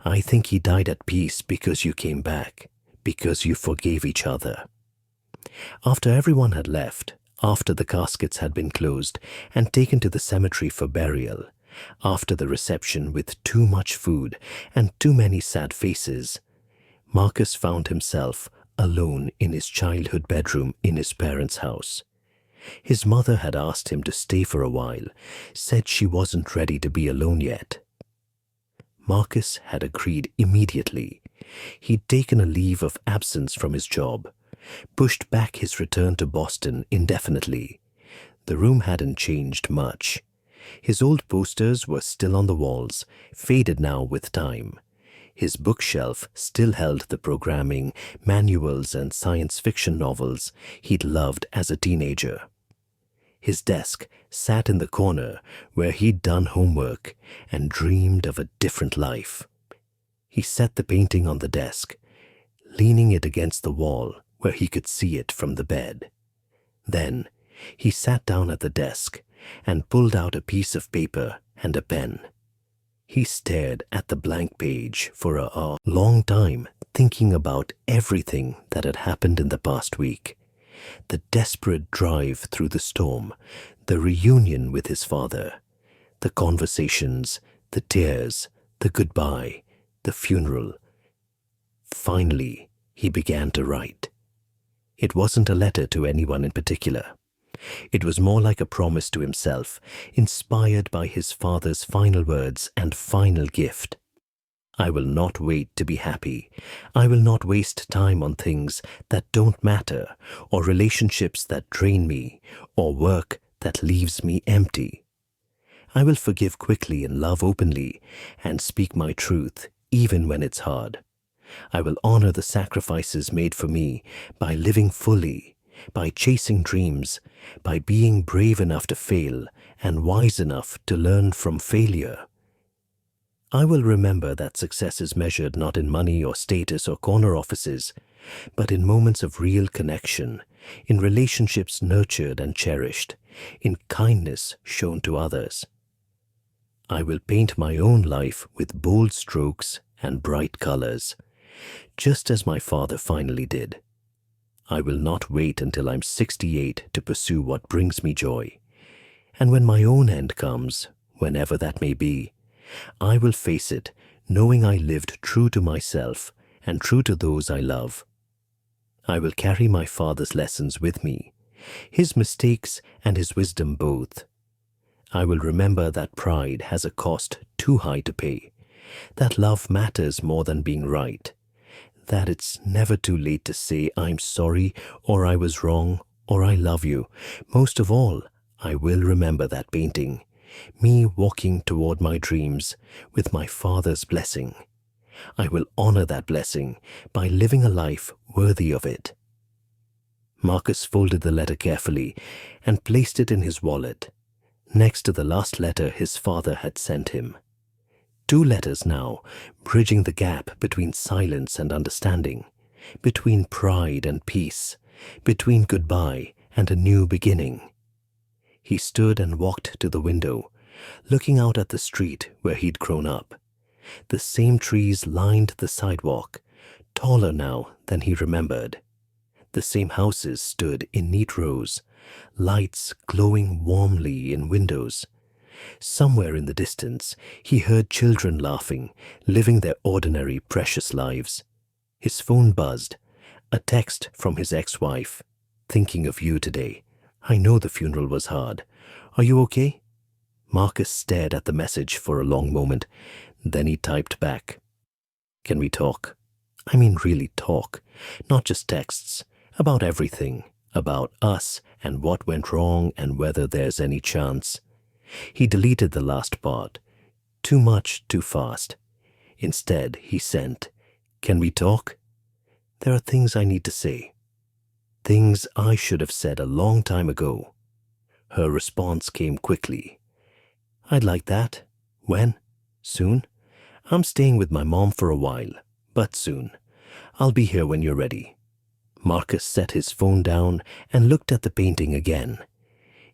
"I think he died at peace because you came back, because you forgave each other." After everyone had left, after the caskets had been closed and taken to the cemetery for burial, after the reception with too much food and too many sad faces, Marcus found himself alone in his childhood bedroom in his parents' house. His mother had asked him to stay for a while, said she wasn't ready to be alone yet. Marcus had agreed immediately. He'd taken a leave of absence from his job, pushed back his return to Boston indefinitely. The room hadn't changed much. His old posters were still on the walls, faded now with time. His bookshelf still held the programming, manuals, and science fiction novels he'd loved as a teenager. His desk sat in the corner where he'd done homework and dreamed of a different life. He set the painting on the desk, leaning it against the wall where he could see it from the bed. Then he sat down at the desk and pulled out a piece of paper and a pen. He stared at the blank page for a long time, thinking about everything that had happened in the past week. The desperate drive through the storm, the reunion with his father, the conversations, the tears, the goodbye, the funeral. Finally, he began to write. It wasn't a letter to anyone in particular. It was more like a promise to himself, inspired by his father's final words and final gift. "I will not wait to be happy. I will not waste time on things that don't matter, or relationships that drain me, or work that leaves me empty. I will forgive quickly and love openly, and speak my truth, even when it's hard. I will honor the sacrifices made for me by living fully, by chasing dreams, by being brave enough to fail and wise enough to learn from failure. I will remember that success is measured not in money or status or corner offices, but in moments of real connection, in relationships nurtured and cherished, in kindness shown to others. I will paint my own life with bold strokes and bright colors, just as my father finally did. I will not wait until I'm 68 to pursue what brings me joy. And when my own end comes, whenever that may be, I will face it knowing I lived true to myself and true to those I love. I will carry my father's lessons with me, his mistakes and his wisdom both. I will remember that pride has a cost too high to pay, that love matters more than being right, that it's never too late to say I'm sorry or I was wrong or I love you. Most of all, I will remember that painting, me walking toward my dreams with my father's blessing. I will honor that blessing by living a life worthy of it. Marcus folded the letter carefully and placed it in his wallet, next to the last letter his father had sent him. 2 letters now, bridging the gap between silence and understanding, between pride and peace, between goodbye and a new beginning. He stood and walked to the window, looking out at the street where he'd grown up. The same trees lined the sidewalk, taller now than he remembered. The same houses stood in neat rows, lights glowing warmly in windows. Somewhere in the distance, he heard children laughing, living their ordinary, precious lives. His phone buzzed. A text from his ex-wife. "Thinking of you today. I know the funeral was hard. Are you okay?" Marcus stared at the message for a long moment. Then he typed back, "Can we talk? I mean really talk, not just texts. About everything. About us and what went wrong and whether there's any chance." He deleted the last part. Too much, too fast. Instead, he sent, "Can we talk? There are things I need to say. Things I should have said a long time ago." Her response came quickly. "I'd like that. When? Soon? I'm staying with my mom for a while, but soon. I'll be here when you're ready." Marcus set his phone down and looked at the painting again.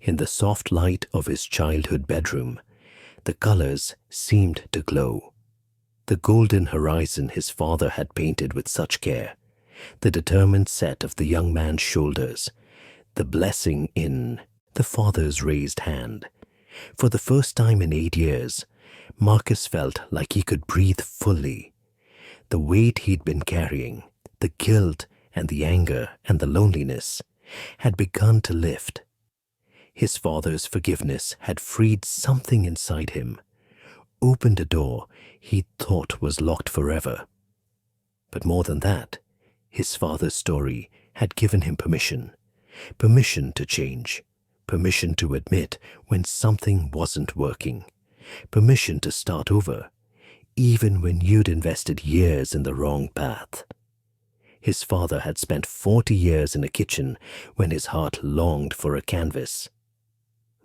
In the soft light of his childhood bedroom, the colors seemed to glow. The golden horizon his father had painted with such care, the determined set of the young man's shoulders, the blessing in the father's raised hand. For the first time in 8 years, Marcus felt like he could breathe fully. The weight he'd been carrying, the guilt and the anger and the loneliness, had begun to lift. His father's forgiveness had freed something inside him, opened a door he thought was locked forever. But more than that, his father's story had given him permission to change, permission to admit when something wasn't working, permission to start over, even when you'd invested years in the wrong path. His father had spent 40 years in a kitchen when his heart longed for a canvas.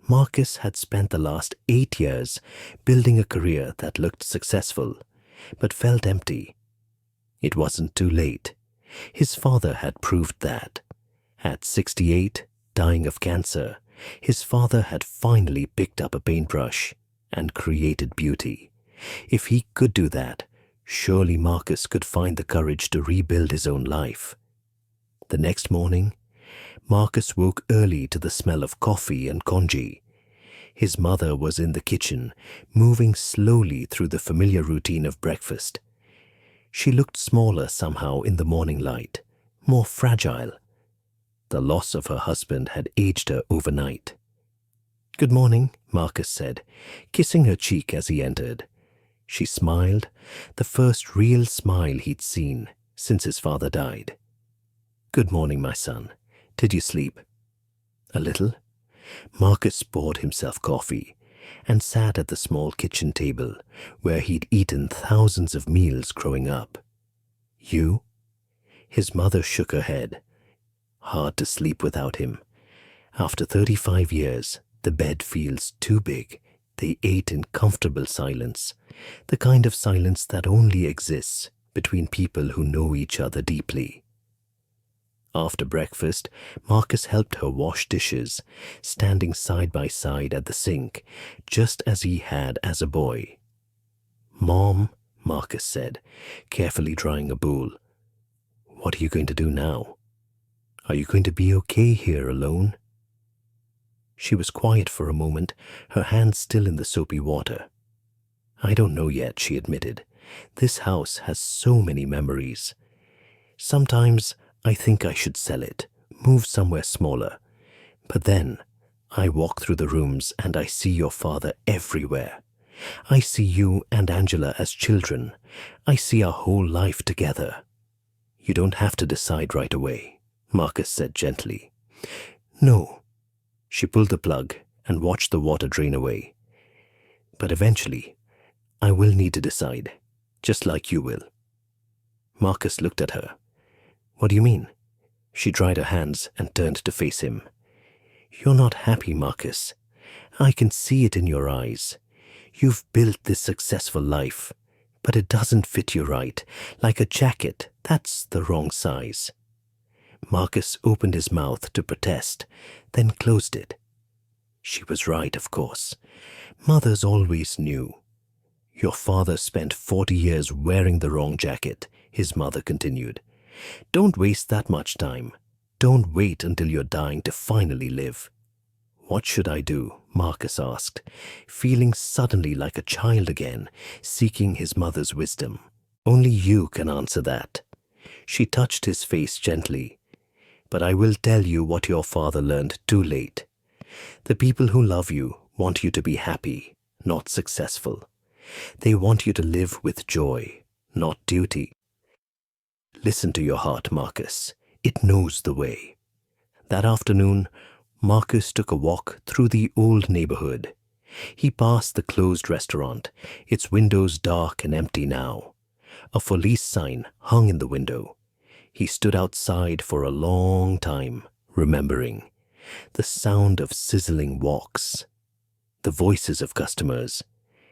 Marcus had spent the last 8 years building a career that looked successful, but felt empty. It wasn't too late. His father had proved that. At 68, dying of cancer, his father had finally picked up a paintbrush and created beauty. If he could do that, surely Marcus could find the courage to rebuild his own life. The next morning, Marcus woke early to the smell of coffee and congee. His mother was in the kitchen, moving slowly through the familiar routine of breakfast. She looked smaller somehow in the morning light, more fragile. The loss of her husband had aged her overnight. "Good morning," Marcus said, kissing her cheek as he entered. She smiled, the first real smile he'd seen since his father died. "Good morning, my son. Did you sleep?" "A little." Marcus poured himself coffee and sat at the small kitchen table where he'd eaten thousands of meals growing up. "You?" His mother shook her head. "Hard to sleep without him. After 35 years, the bed feels too big." They ate in comfortable silence, the kind of silence that only exists between people who know each other deeply. After breakfast, Marcus helped her wash dishes, standing side by side at the sink, just as he had as a boy. "Mom," Marcus said, carefully drying a bowl, "what are you going to do now? Are you going to be okay here alone?" She was quiet for a moment, her hands still in the soapy water. "I don't know yet," she admitted. "This house has so many memories. Sometimes I think I should sell it, move somewhere smaller. But then I walk through the rooms and I see your father everywhere. I see you and Angela as children. I see our whole life together." "You don't have to decide right away," Marcus said gently. "No." She pulled the plug and watched the water drain away. "But eventually, I will need to decide, just like you will." Marcus looked at her. "What do you mean?" She dried her hands and turned to face him. "You're not happy, Marcus. I can see it in your eyes. You've built this successful life, but it doesn't fit you right, like a jacket that's the wrong size." Marcus opened his mouth to protest, then closed it. She was right, of course. Mothers always knew. Your father spent 40 years wearing the wrong jacket. his mother continued. Don't waste that much time. Don't wait until you're dying to finally live. What should I do? Marcus asked, feeling suddenly like a child again, seeking his mother's wisdom. Only you can answer that. She touched his face gently. But I will tell you what your father learned too late. The people who love you want you to be happy, not successful. They want you to live with joy, not duty. Listen to your heart, Marcus. It knows the way. That afternoon, Marcus took a walk through the old neighborhood. He passed the closed restaurant, its windows dark and empty now. A for lease sign hung in the window. He stood outside for a long time, remembering the sound of sizzling woks, the voices of customers,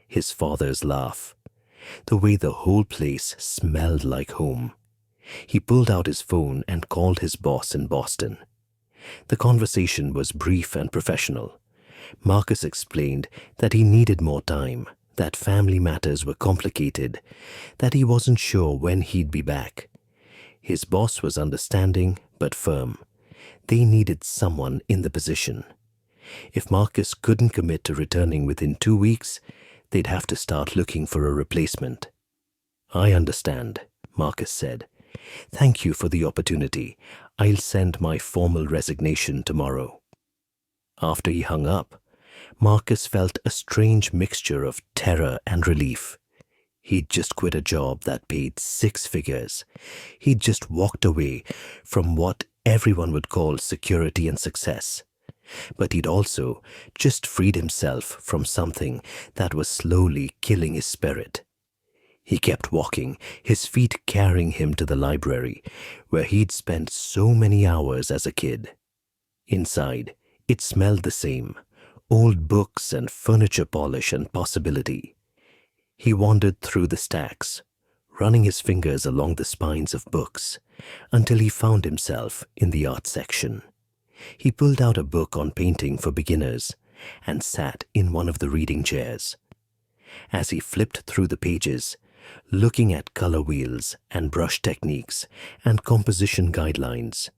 his father's laugh, the way the whole place smelled like home. He pulled out his phone and called his boss in Boston. The conversation was brief and professional. Marcus explained that he needed more time, that family matters were complicated, that he wasn't sure when he'd be back. His boss was understanding but firm. They needed someone in the position. If Marcus couldn't commit to returning within 2 weeks, they'd have to start looking for a replacement. I understand, Marcus said. Thank you for the opportunity. I'll send my formal resignation tomorrow. After he hung up, Marcus felt a strange mixture of terror and relief. He'd just quit a job that paid 6 figures. He'd just walked away from what everyone would call security and success. But he'd also just freed himself from something that was slowly killing his spirit. He kept walking, his feet carrying him to the library, where he'd spent so many hours as a kid. Inside, it smelled the same, old books and furniture polish and possibility. He wandered through the stacks, running his fingers along the spines of books, until he found himself in the art section. He pulled out a book on painting for beginners and sat in one of the reading chairs. As he flipped through the pages, looking at color wheels and brush techniques and composition guidelines,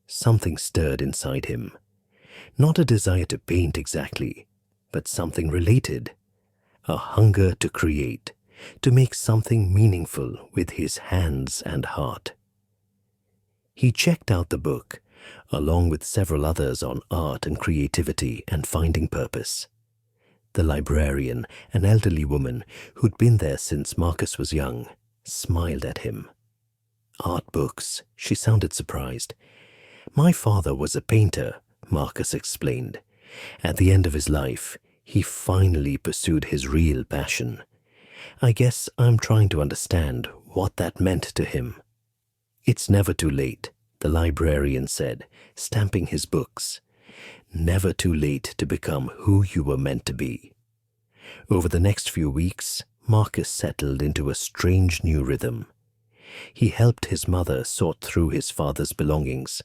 something stirred inside him. Not a desire to paint exactly, but something related. A hunger to create, to make something meaningful with his hands and heart. He checked out the book, along with several others on art and creativity and finding purpose. The librarian, an elderly woman who'd been there since Marcus was young, smiled at him. Art books, she sounded surprised. My father was a painter, Marcus explained. At the end of his life, he finally pursued his real passion. I guess I'm trying to understand what that meant to him. It's never too late, the librarian said, stamping his books. Never too late to become who you were meant to be. Over the next few weeks, Marcus settled into a strange new rhythm. He helped his mother sort through his father's belongings,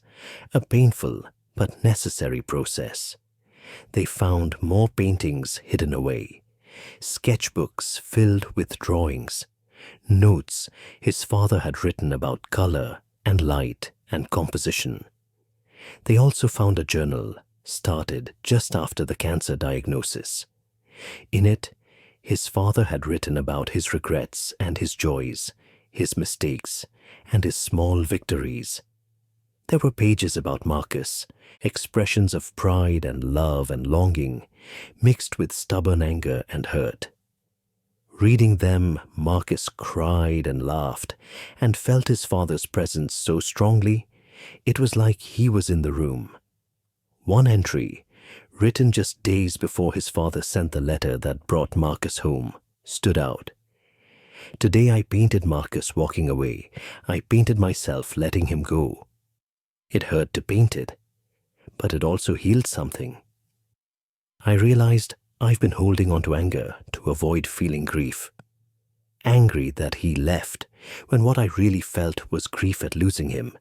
a painful but necessary process. They found more paintings hidden away, sketchbooks filled with drawings, notes his father had written about color and light and composition. They also found a journal started just after the cancer diagnosis. In it, his father had written about his regrets and his joys, his mistakes and his small victories. There were pages about Marcus, expressions of pride and love and longing, mixed with stubborn anger and hurt. Reading them, Marcus cried and laughed and felt his father's presence so strongly, it was like he was in the room. One entry, written just days before his father sent the letter that brought Marcus home, stood out. Today I painted Marcus walking away. I painted myself letting him go. It hurt to paint it, but it also healed something. I realized I've been holding on to anger to avoid feeling grief. Angry that he left when what I really felt was grief at losing him.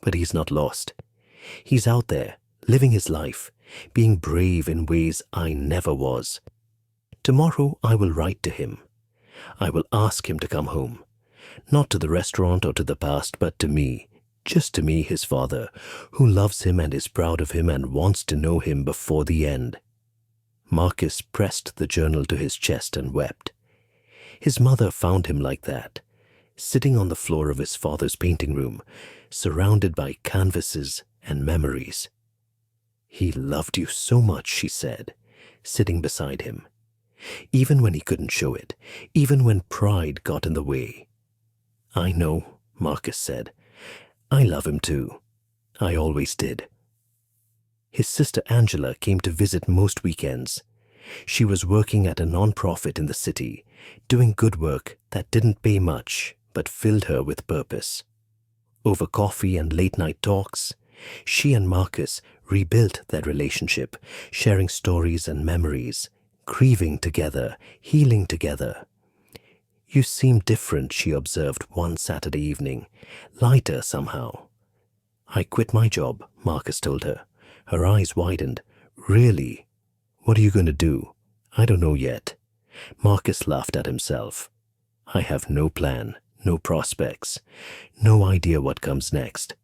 But he's not lost. He's out there, living his life, being brave in ways I never was. Tomorrow I will write to him. I will ask him to come home. Not to the restaurant or to the past, but to me. Just to me, his father, who loves him and is proud of him and wants to know him before the end. Marcus pressed the journal to his chest and wept. His mother found him like that, sitting on the floor of his father's painting room, surrounded by canvases and memories. He loved you so much, she said, sitting beside him. Even when he couldn't show it, even when pride got in the way. I know, Marcus said. I love him too. I always did. His sister Angela came to visit most weekends. She was working at a non-profit in the city, doing good work that didn't pay much but filled her with purpose. Over coffee and late-night talks, she and Marcus rebuilt their relationship, sharing stories and memories, grieving together, healing together. You seem different, she observed one Saturday evening, lighter somehow. I quit my job, Marcus told her. Her eyes widened. Really? What are you going to do? I don't know yet. Marcus laughed at himself. I have no plan, no prospects, no idea what comes next.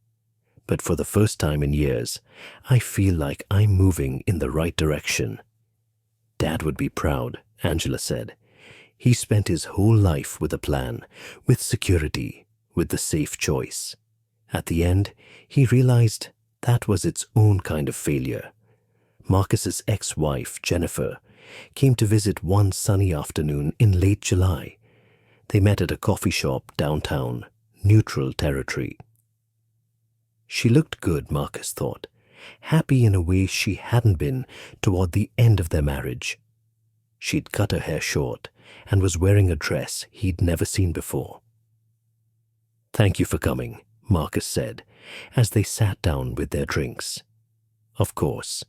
But for the first time in years, I feel like I'm moving in the right direction. Dad would be proud, Angela said. He spent his whole life with a plan, with security, with the safe choice. At the end, he realized that was its own kind of failure. Marcus's ex-wife, Jennifer, came to visit one sunny afternoon in late July. They met at a coffee shop downtown, neutral territory. She looked good, Marcus thought, happy in a way she hadn't been toward the end of their marriage. She'd cut her hair short and was wearing a dress he'd never seen before. Thank you for coming, Marcus said, as they sat down with their drinks. Of course,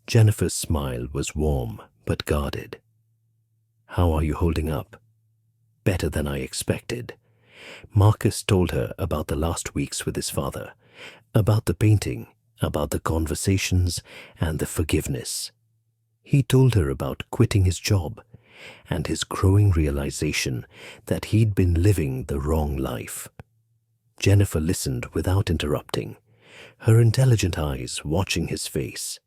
Jennifer's smile was warm but guarded. How are you holding up? Better than I expected. Marcus told her about the last weeks with his father, about the painting, about the conversations and the forgiveness. He told her about quitting his job and his growing realization that he'd been living the wrong life. Jennifer listened without interrupting, her intelligent eyes watching his face.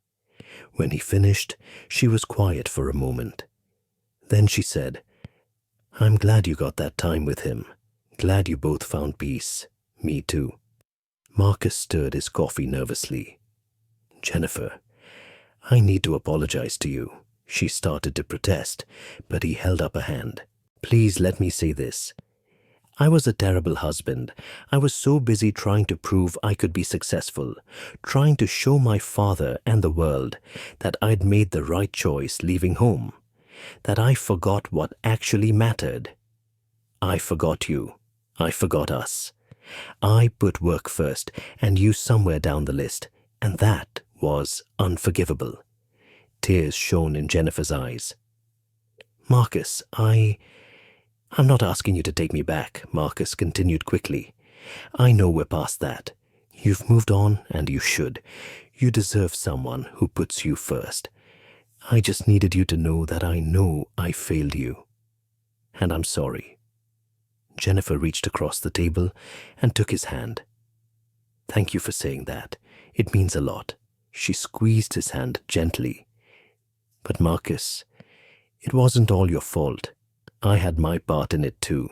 When he finished, she was quiet for a moment. Then she said, I'm glad you got that time with him. Glad you both found peace. Me too. Marcus stirred his coffee nervously. Jennifer, I need to apologize to you. She started to protest, but he held up a hand. Please let me say this. I was a terrible husband. I was so busy trying to prove I could be successful, trying to show my father and the world that I'd made the right choice leaving home, that I forgot what actually mattered. I forgot you. I forgot us. I put work first and you somewhere down the list, and that was unforgivable. Tears shone in Jennifer's eyes. Marcus, I'm not asking you to take me back, Marcus continued quickly. I know we're past that. You've moved on, and you should. You deserve someone who puts you first. I just needed you to know that I know I failed you. And I'm sorry. Jennifer reached across the table and took his hand. Thank you for saying that. It means a lot. She squeezed his hand gently. But Marcus, it wasn't all your fault. I had my part in it too.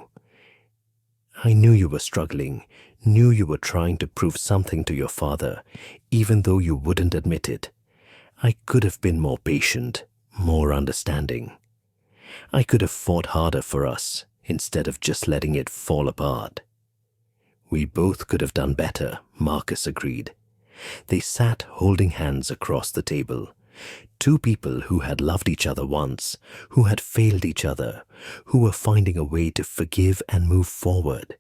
I knew you were struggling, knew you were trying to prove something to your father, even though you wouldn't admit it. I could have been more patient, more understanding. I could have fought harder for us, instead of just letting it fall apart. We both could have done better, Marcus agreed. They sat holding hands across the table. Two people who had loved each other once, who had failed each other, who were finding a way to forgive and move forward.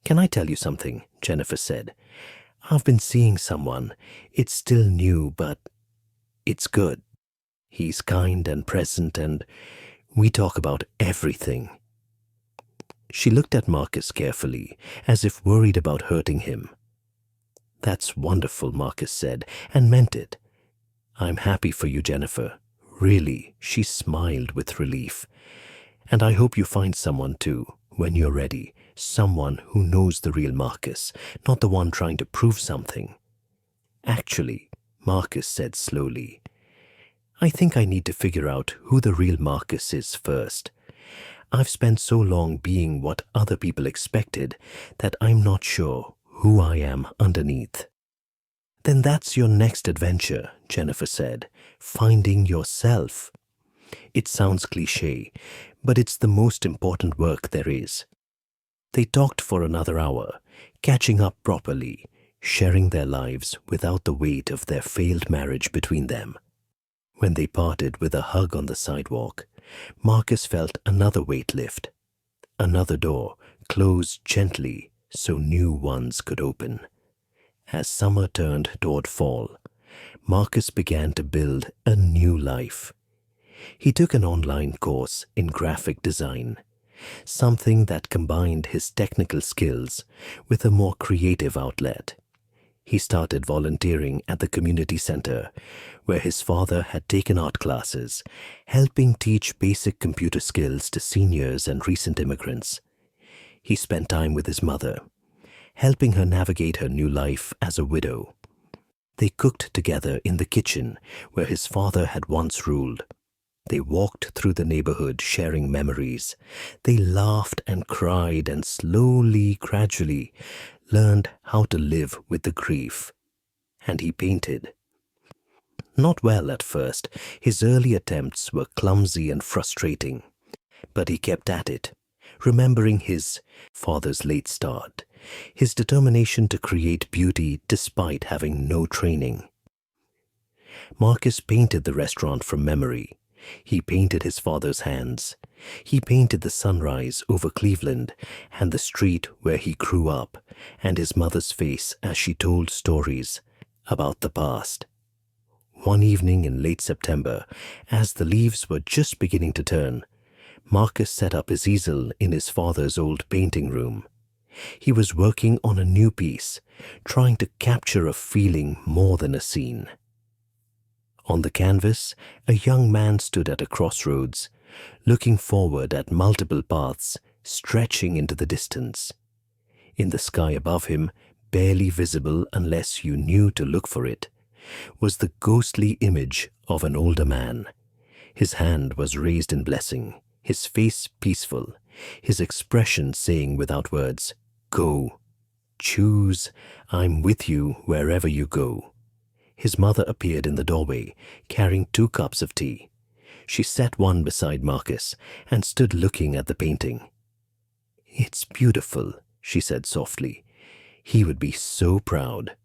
Can I tell you something? Jennifer said. I've been seeing someone. It's still new, but it's good. He's kind and present, and we talk about everything. She looked at Marcus carefully, as if worried about hurting him. That's wonderful, Marcus said, and meant it. I'm happy for you, Jennifer. Really, she smiled with relief. And I hope you find someone too, When you're ready, someone who knows the real Marcus, not the one trying to prove something. Actually, Marcus said slowly, I think I need to figure out who the real Marcus is first. I've spent so long being what other people expected that I'm not sure who I am underneath. Then that's your next adventure, Jennifer said, finding yourself. It sounds cliché, but it's the most important work there is. They talked for another hour, catching up properly, sharing their lives without the weight of their failed marriage between them. When they parted with a hug on the sidewalk, Marcus felt another weight lift. Another door closed gently so new ones could open. As summer turned toward fall, Marcus began to build a new life. He took an online course in graphic design, something that combined his technical skills with a more creative outlet. He started volunteering at the community center, where his father had taken art classes, helping teach basic computer skills to seniors and recent immigrants. He spent time with his mother, helping her navigate her new life as a widow. They cooked together in the kitchen where his father had once ruled. They walked through the neighborhood sharing memories. They laughed and cried and slowly, gradually, learned how to live with the grief. And he painted. Not well at first. His early attempts were clumsy and frustrating. But he kept at it, remembering his father's late start, his determination to create beauty despite having no training. Marcus painted the restaurant from memory. He painted his father's hands. He painted the sunrise over Cleveland and the street where he grew up and his mother's face as she told stories about the past. One evening in late September, as the leaves were just beginning to turn, Marcus set up his easel in his father's old painting room. He was working on a new piece, trying to capture a feeling more than a scene. On the canvas, a young man stood at a crossroads, looking forward at multiple paths stretching into the distance. In the sky above him, barely visible unless you knew to look for it, was the ghostly image of an older man. His hand was raised in blessing, his face peaceful, his expression saying without words, "Go, choose, I'm with you wherever you go." His mother appeared in the doorway, carrying 2 cups of tea. She set one beside Marcus and stood looking at the painting. "It's beautiful," she said softly. "He would be so proud."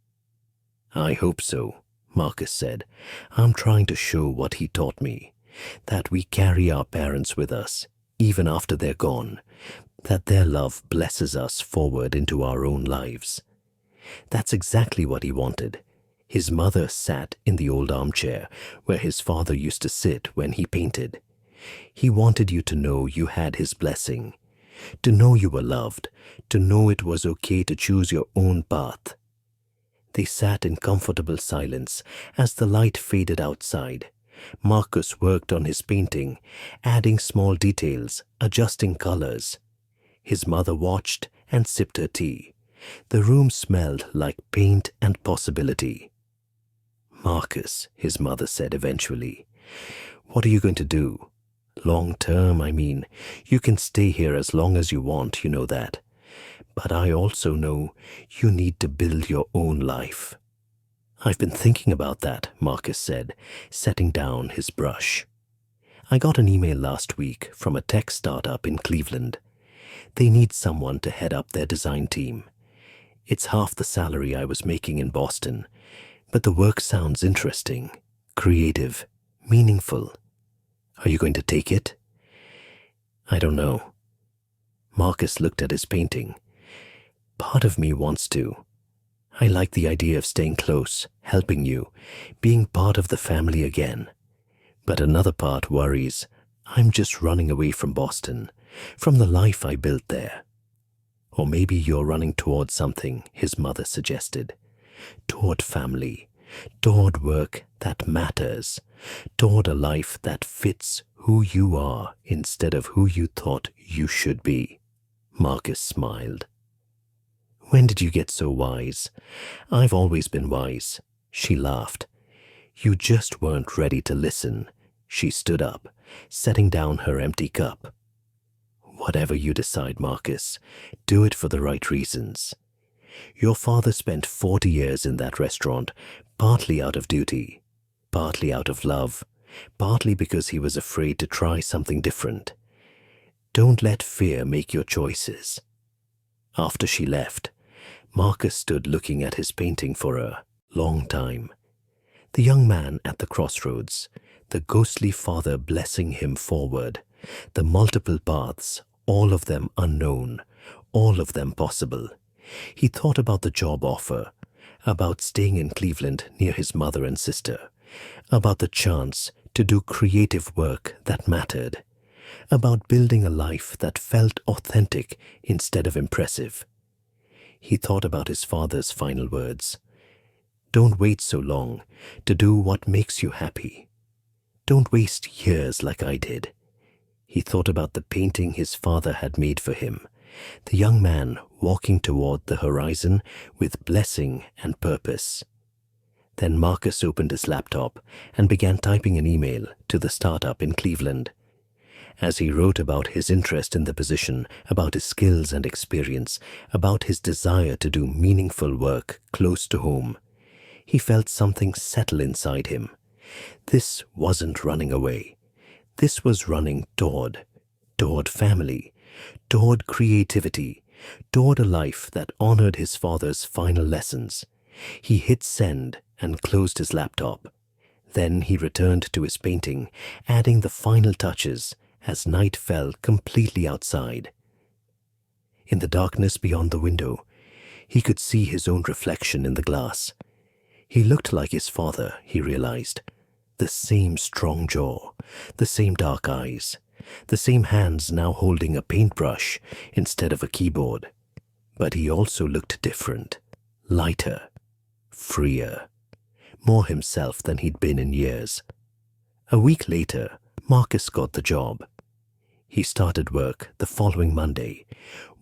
"I hope so," Marcus said. "I'm trying to show what he taught me, that we carry our parents with us, even after they're gone, that their love blesses us forward into our own lives." That's exactly what he wanted. His mother sat in the old armchair where his father used to sit when he painted. He wanted you to know you had his blessing, to know you were loved, to know it was okay to choose your own path. They sat in comfortable silence as the light faded outside. Marcus worked on his painting, adding small details, adjusting colors. His mother watched and sipped her tea. The room smelled like paint and possibility. "Marcus," his mother said eventually, "what are you going to do? Long term, I mean. You can stay here as long as you want, you know that. But I also know you need to build your own life." "I've been thinking about that," Marcus said, setting down his brush. "I got an email last week from a tech startup in Cleveland. They need someone to head up their design team. It's half the salary I was making in Boston, but the work sounds interesting, creative, meaningful. Are you going to take it?" "I don't know." Marcus looked at his painting. "Part of me wants to. I like the idea of staying close, helping you, being part of the family again. But another part worries I'm just running away from Boston, from the life I built there." "Or maybe you're running toward something," his mother suggested. "Toward family, toward work that matters, toward a life that fits who you are instead of who you thought you should be." Marcus smiled. When did you get so wise? I've always been wise. She laughed. You just weren't ready to listen. She stood up, setting down her empty cup. Whatever you decide, Marcus, do it for the right reasons. Your father spent 40 years in that restaurant, partly out of duty, partly out of love, partly because he was afraid to try something different. Don't let fear make your choices. After she left, Marcus stood looking at his painting for a long time. The young man at the crossroads, the ghostly father blessing him forward, the multiple paths, all of them unknown, all of them possible. He thought about the job offer, about staying in Cleveland near his mother and sister, about the chance to do creative work that mattered, about building a life that felt authentic instead of impressive. He thought about his father's final words. Don't wait so long to do what makes you happy. Don't waste years like I did. He thought about the painting his father had made for him, the young man walking toward the horizon with blessing and purpose. Then Marcus opened his laptop and began typing an email to the startup in Cleveland. As he wrote about his interest in the position, about his skills and experience, about his desire to do meaningful work close to home, he felt something settle inside him. This wasn't running away. This was running toward family, toward creativity, toward a life that honored his father's final lessons. He hit send and closed his laptop. Then he returned to his painting, adding the final touches as night fell completely outside. In the darkness beyond the window, he could see his own reflection in the glass. He looked like his father, he realized. The same strong jaw, the same dark eyes, the same hands now holding a paintbrush instead of a keyboard. But he also looked different, lighter, freer, more himself than he'd been in years. A week later, Marcus got the job. He started work the following Monday,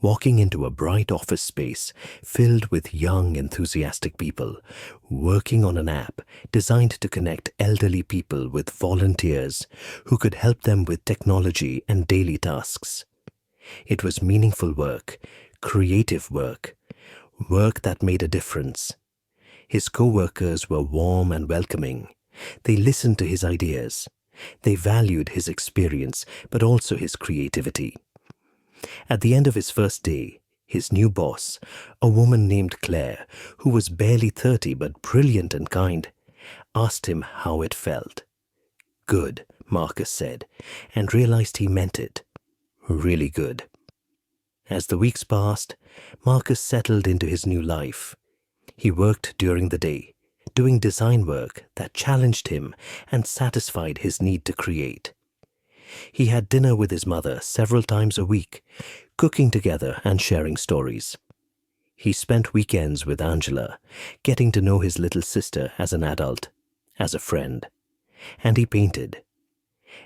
walking into a bright office space filled with young, enthusiastic people, working on an app designed to connect elderly people with volunteers who could help them with technology and daily tasks. It was meaningful work, creative work, work that made a difference. His co-workers were warm and welcoming. They listened to his ideas. They valued his experience, but also his creativity. At the end of his first day, his new boss, a woman named Claire, who was barely 30 but brilliant and kind, asked him how it felt. Good, Marcus said, and realized he meant it. Really good. As the weeks passed, Marcus settled into his new life. He worked during the day, doing design work that challenged him and satisfied his need to create. He had dinner with his mother several times a week, cooking together and sharing stories. He spent weekends with Angela, getting to know his little sister as an adult, as a friend. And he painted.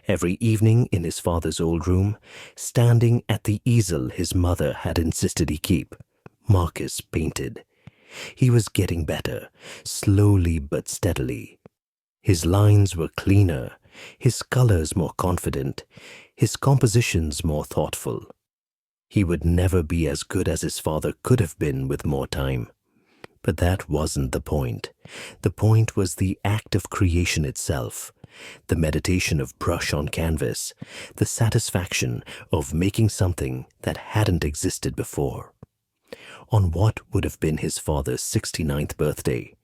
Every evening in his father's old room, standing at the easel his mother had insisted he keep, Marcus painted. He was getting better, slowly but steadily. His lines were cleaner, his colors more confident, his compositions more thoughtful. He would never be as good as his father could have been with more time. But that wasn't the point. The point was the act of creation itself, the meditation of brush on canvas, the satisfaction of making something that hadn't existed before. On what would have been his father's 69th birthday,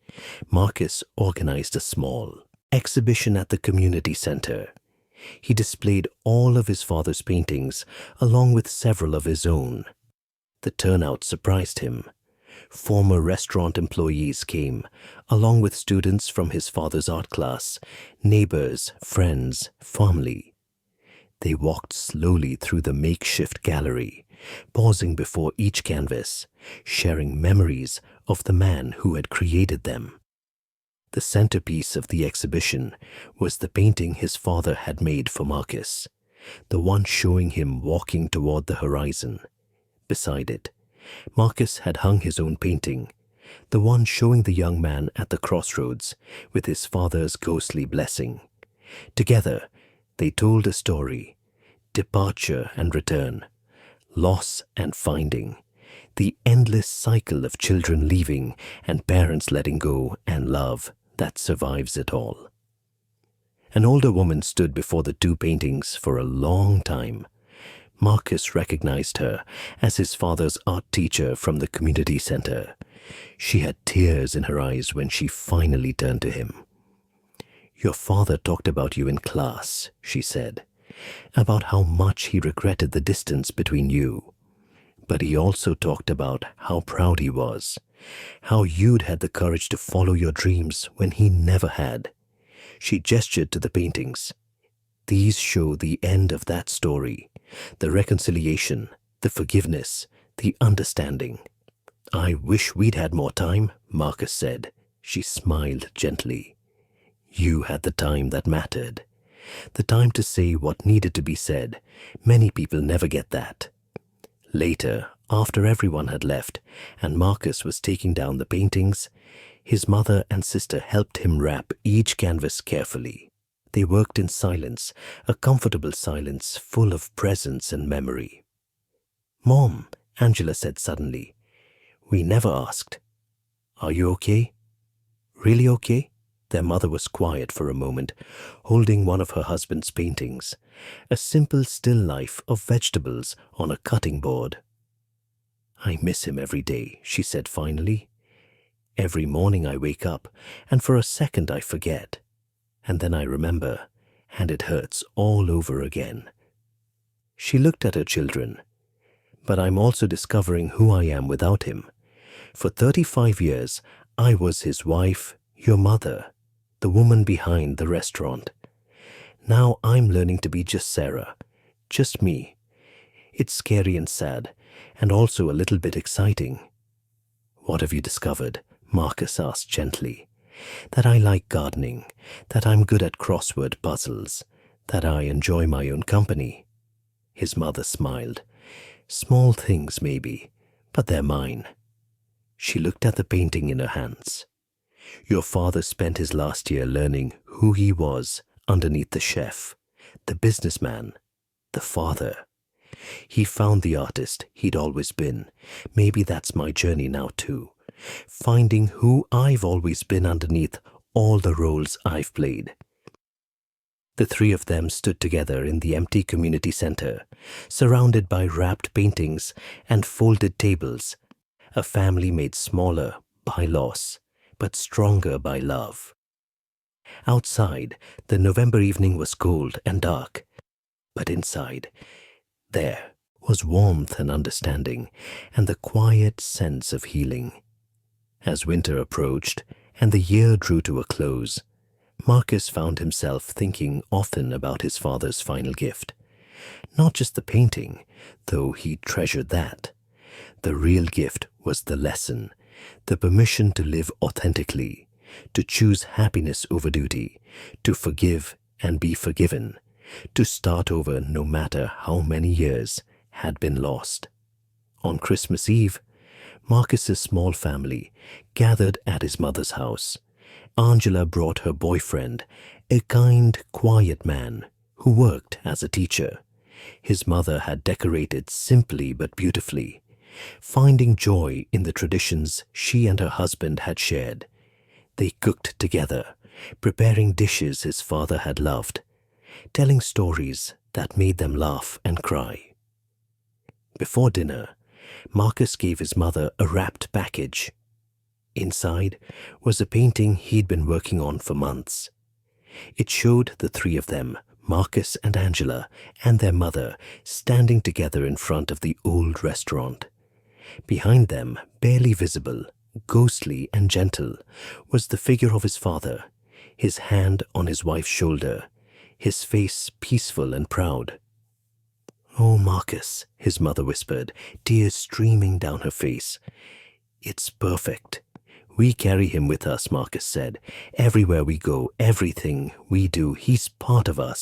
Marcus organized a small exhibition at the community center. He displayed all of his father's paintings along with several of his own. The turnout surprised him. Former restaurant employees came, along with students from his father's art class, neighbors, friends, family. They walked slowly through the makeshift gallery, pausing before each canvas, sharing memories of the man who had created them. The centerpiece of the exhibition was the painting his father had made for Marcus, the one showing him walking toward the horizon, Beside it, Marcus had hung his own painting, the one showing the young man at the crossroads with his father's ghostly blessing. Together, they told a story: departure and return, loss and finding, the endless cycle of children leaving and parents letting go and love that survives it all. An older woman stood before the two paintings for a long time. Marcus recognized her as his father's art teacher from the community center. She had tears in her eyes when she finally turned to him. "Your father talked about you in class," she said, "about how much he regretted the distance between you. But he also talked about how proud he was, how you'd had the courage to follow your dreams when he never had." She gestured to the paintings. "These show the end of that story, the reconciliation, the forgiveness, the understanding." "I wish we'd had more time," Marcus said. She smiled gently. "You had the time that mattered, the time to say what needed to be said. Many people never get that." Later, after everyone had left and Marcus was taking down the paintings, his mother and sister helped him wrap each canvas carefully. They worked in silence, a comfortable silence full of presence and memory. "Mom," Angela said suddenly, "we never asked. Are you okay? Really okay?" Their mother was quiet for a moment, holding one of her husband's paintings, a simple still life of vegetables on a cutting board. "I miss him every day," she said finally. "Every morning I wake up, and for a second I forget. And then I remember, and it hurts all over again." She looked at her children. "But I'm also discovering who I am without him. For 35 years, I was his wife, your mother, the woman behind the restaurant. Now I'm learning to be just Sarah, just me. It's scary and sad, and also a little bit exciting." "What have you discovered?" Marcus asked gently. "That I like gardening, that I'm good at crossword puzzles, that I enjoy my own company." His mother smiled. "Small things, maybe, but they're mine." She looked at the painting in her hands. "Your father spent his last year learning who he was underneath the chef, the businessman, the father. He found the artist he'd always been. Maybe that's my journey now too, finding who I've always been underneath all the roles I've played." The three of them stood together in the empty community center, surrounded by wrapped paintings and folded tables, a family made smaller by loss, but stronger by love. Outside, the November evening was cold and dark, but inside, there was warmth and understanding, and the quiet sense of healing. As winter approached and the year drew to a close, Marcus found himself thinking often about his father's final gift. Not just the painting, though he treasured that. The real gift was the lesson, the permission to live authentically, to choose happiness over duty, to forgive and be forgiven, to start over no matter how many years had been lost. On Christmas Eve, Marcus's small family gathered at his mother's house. Angela brought her boyfriend, a kind, quiet man who worked as a teacher. His mother had decorated simply but beautifully, finding joy in the traditions she and her husband had shared. They cooked together, preparing dishes his father had loved, telling stories that made them laugh and cry. Before dinner, Marcus gave his mother a wrapped package. Inside was a painting he'd been working on for months. It showed the three of them, Marcus and Angela, and their mother, standing together in front of the old restaurant. Behind them, barely visible, ghostly and gentle, was the figure of his father, his hand on his wife's shoulder, his face peaceful and proud. "Oh, Marcus," his mother whispered, tears streaming down her face. "It's perfect. We carry him with us," Marcus said. "Everywhere we go, everything we do, he's part of us."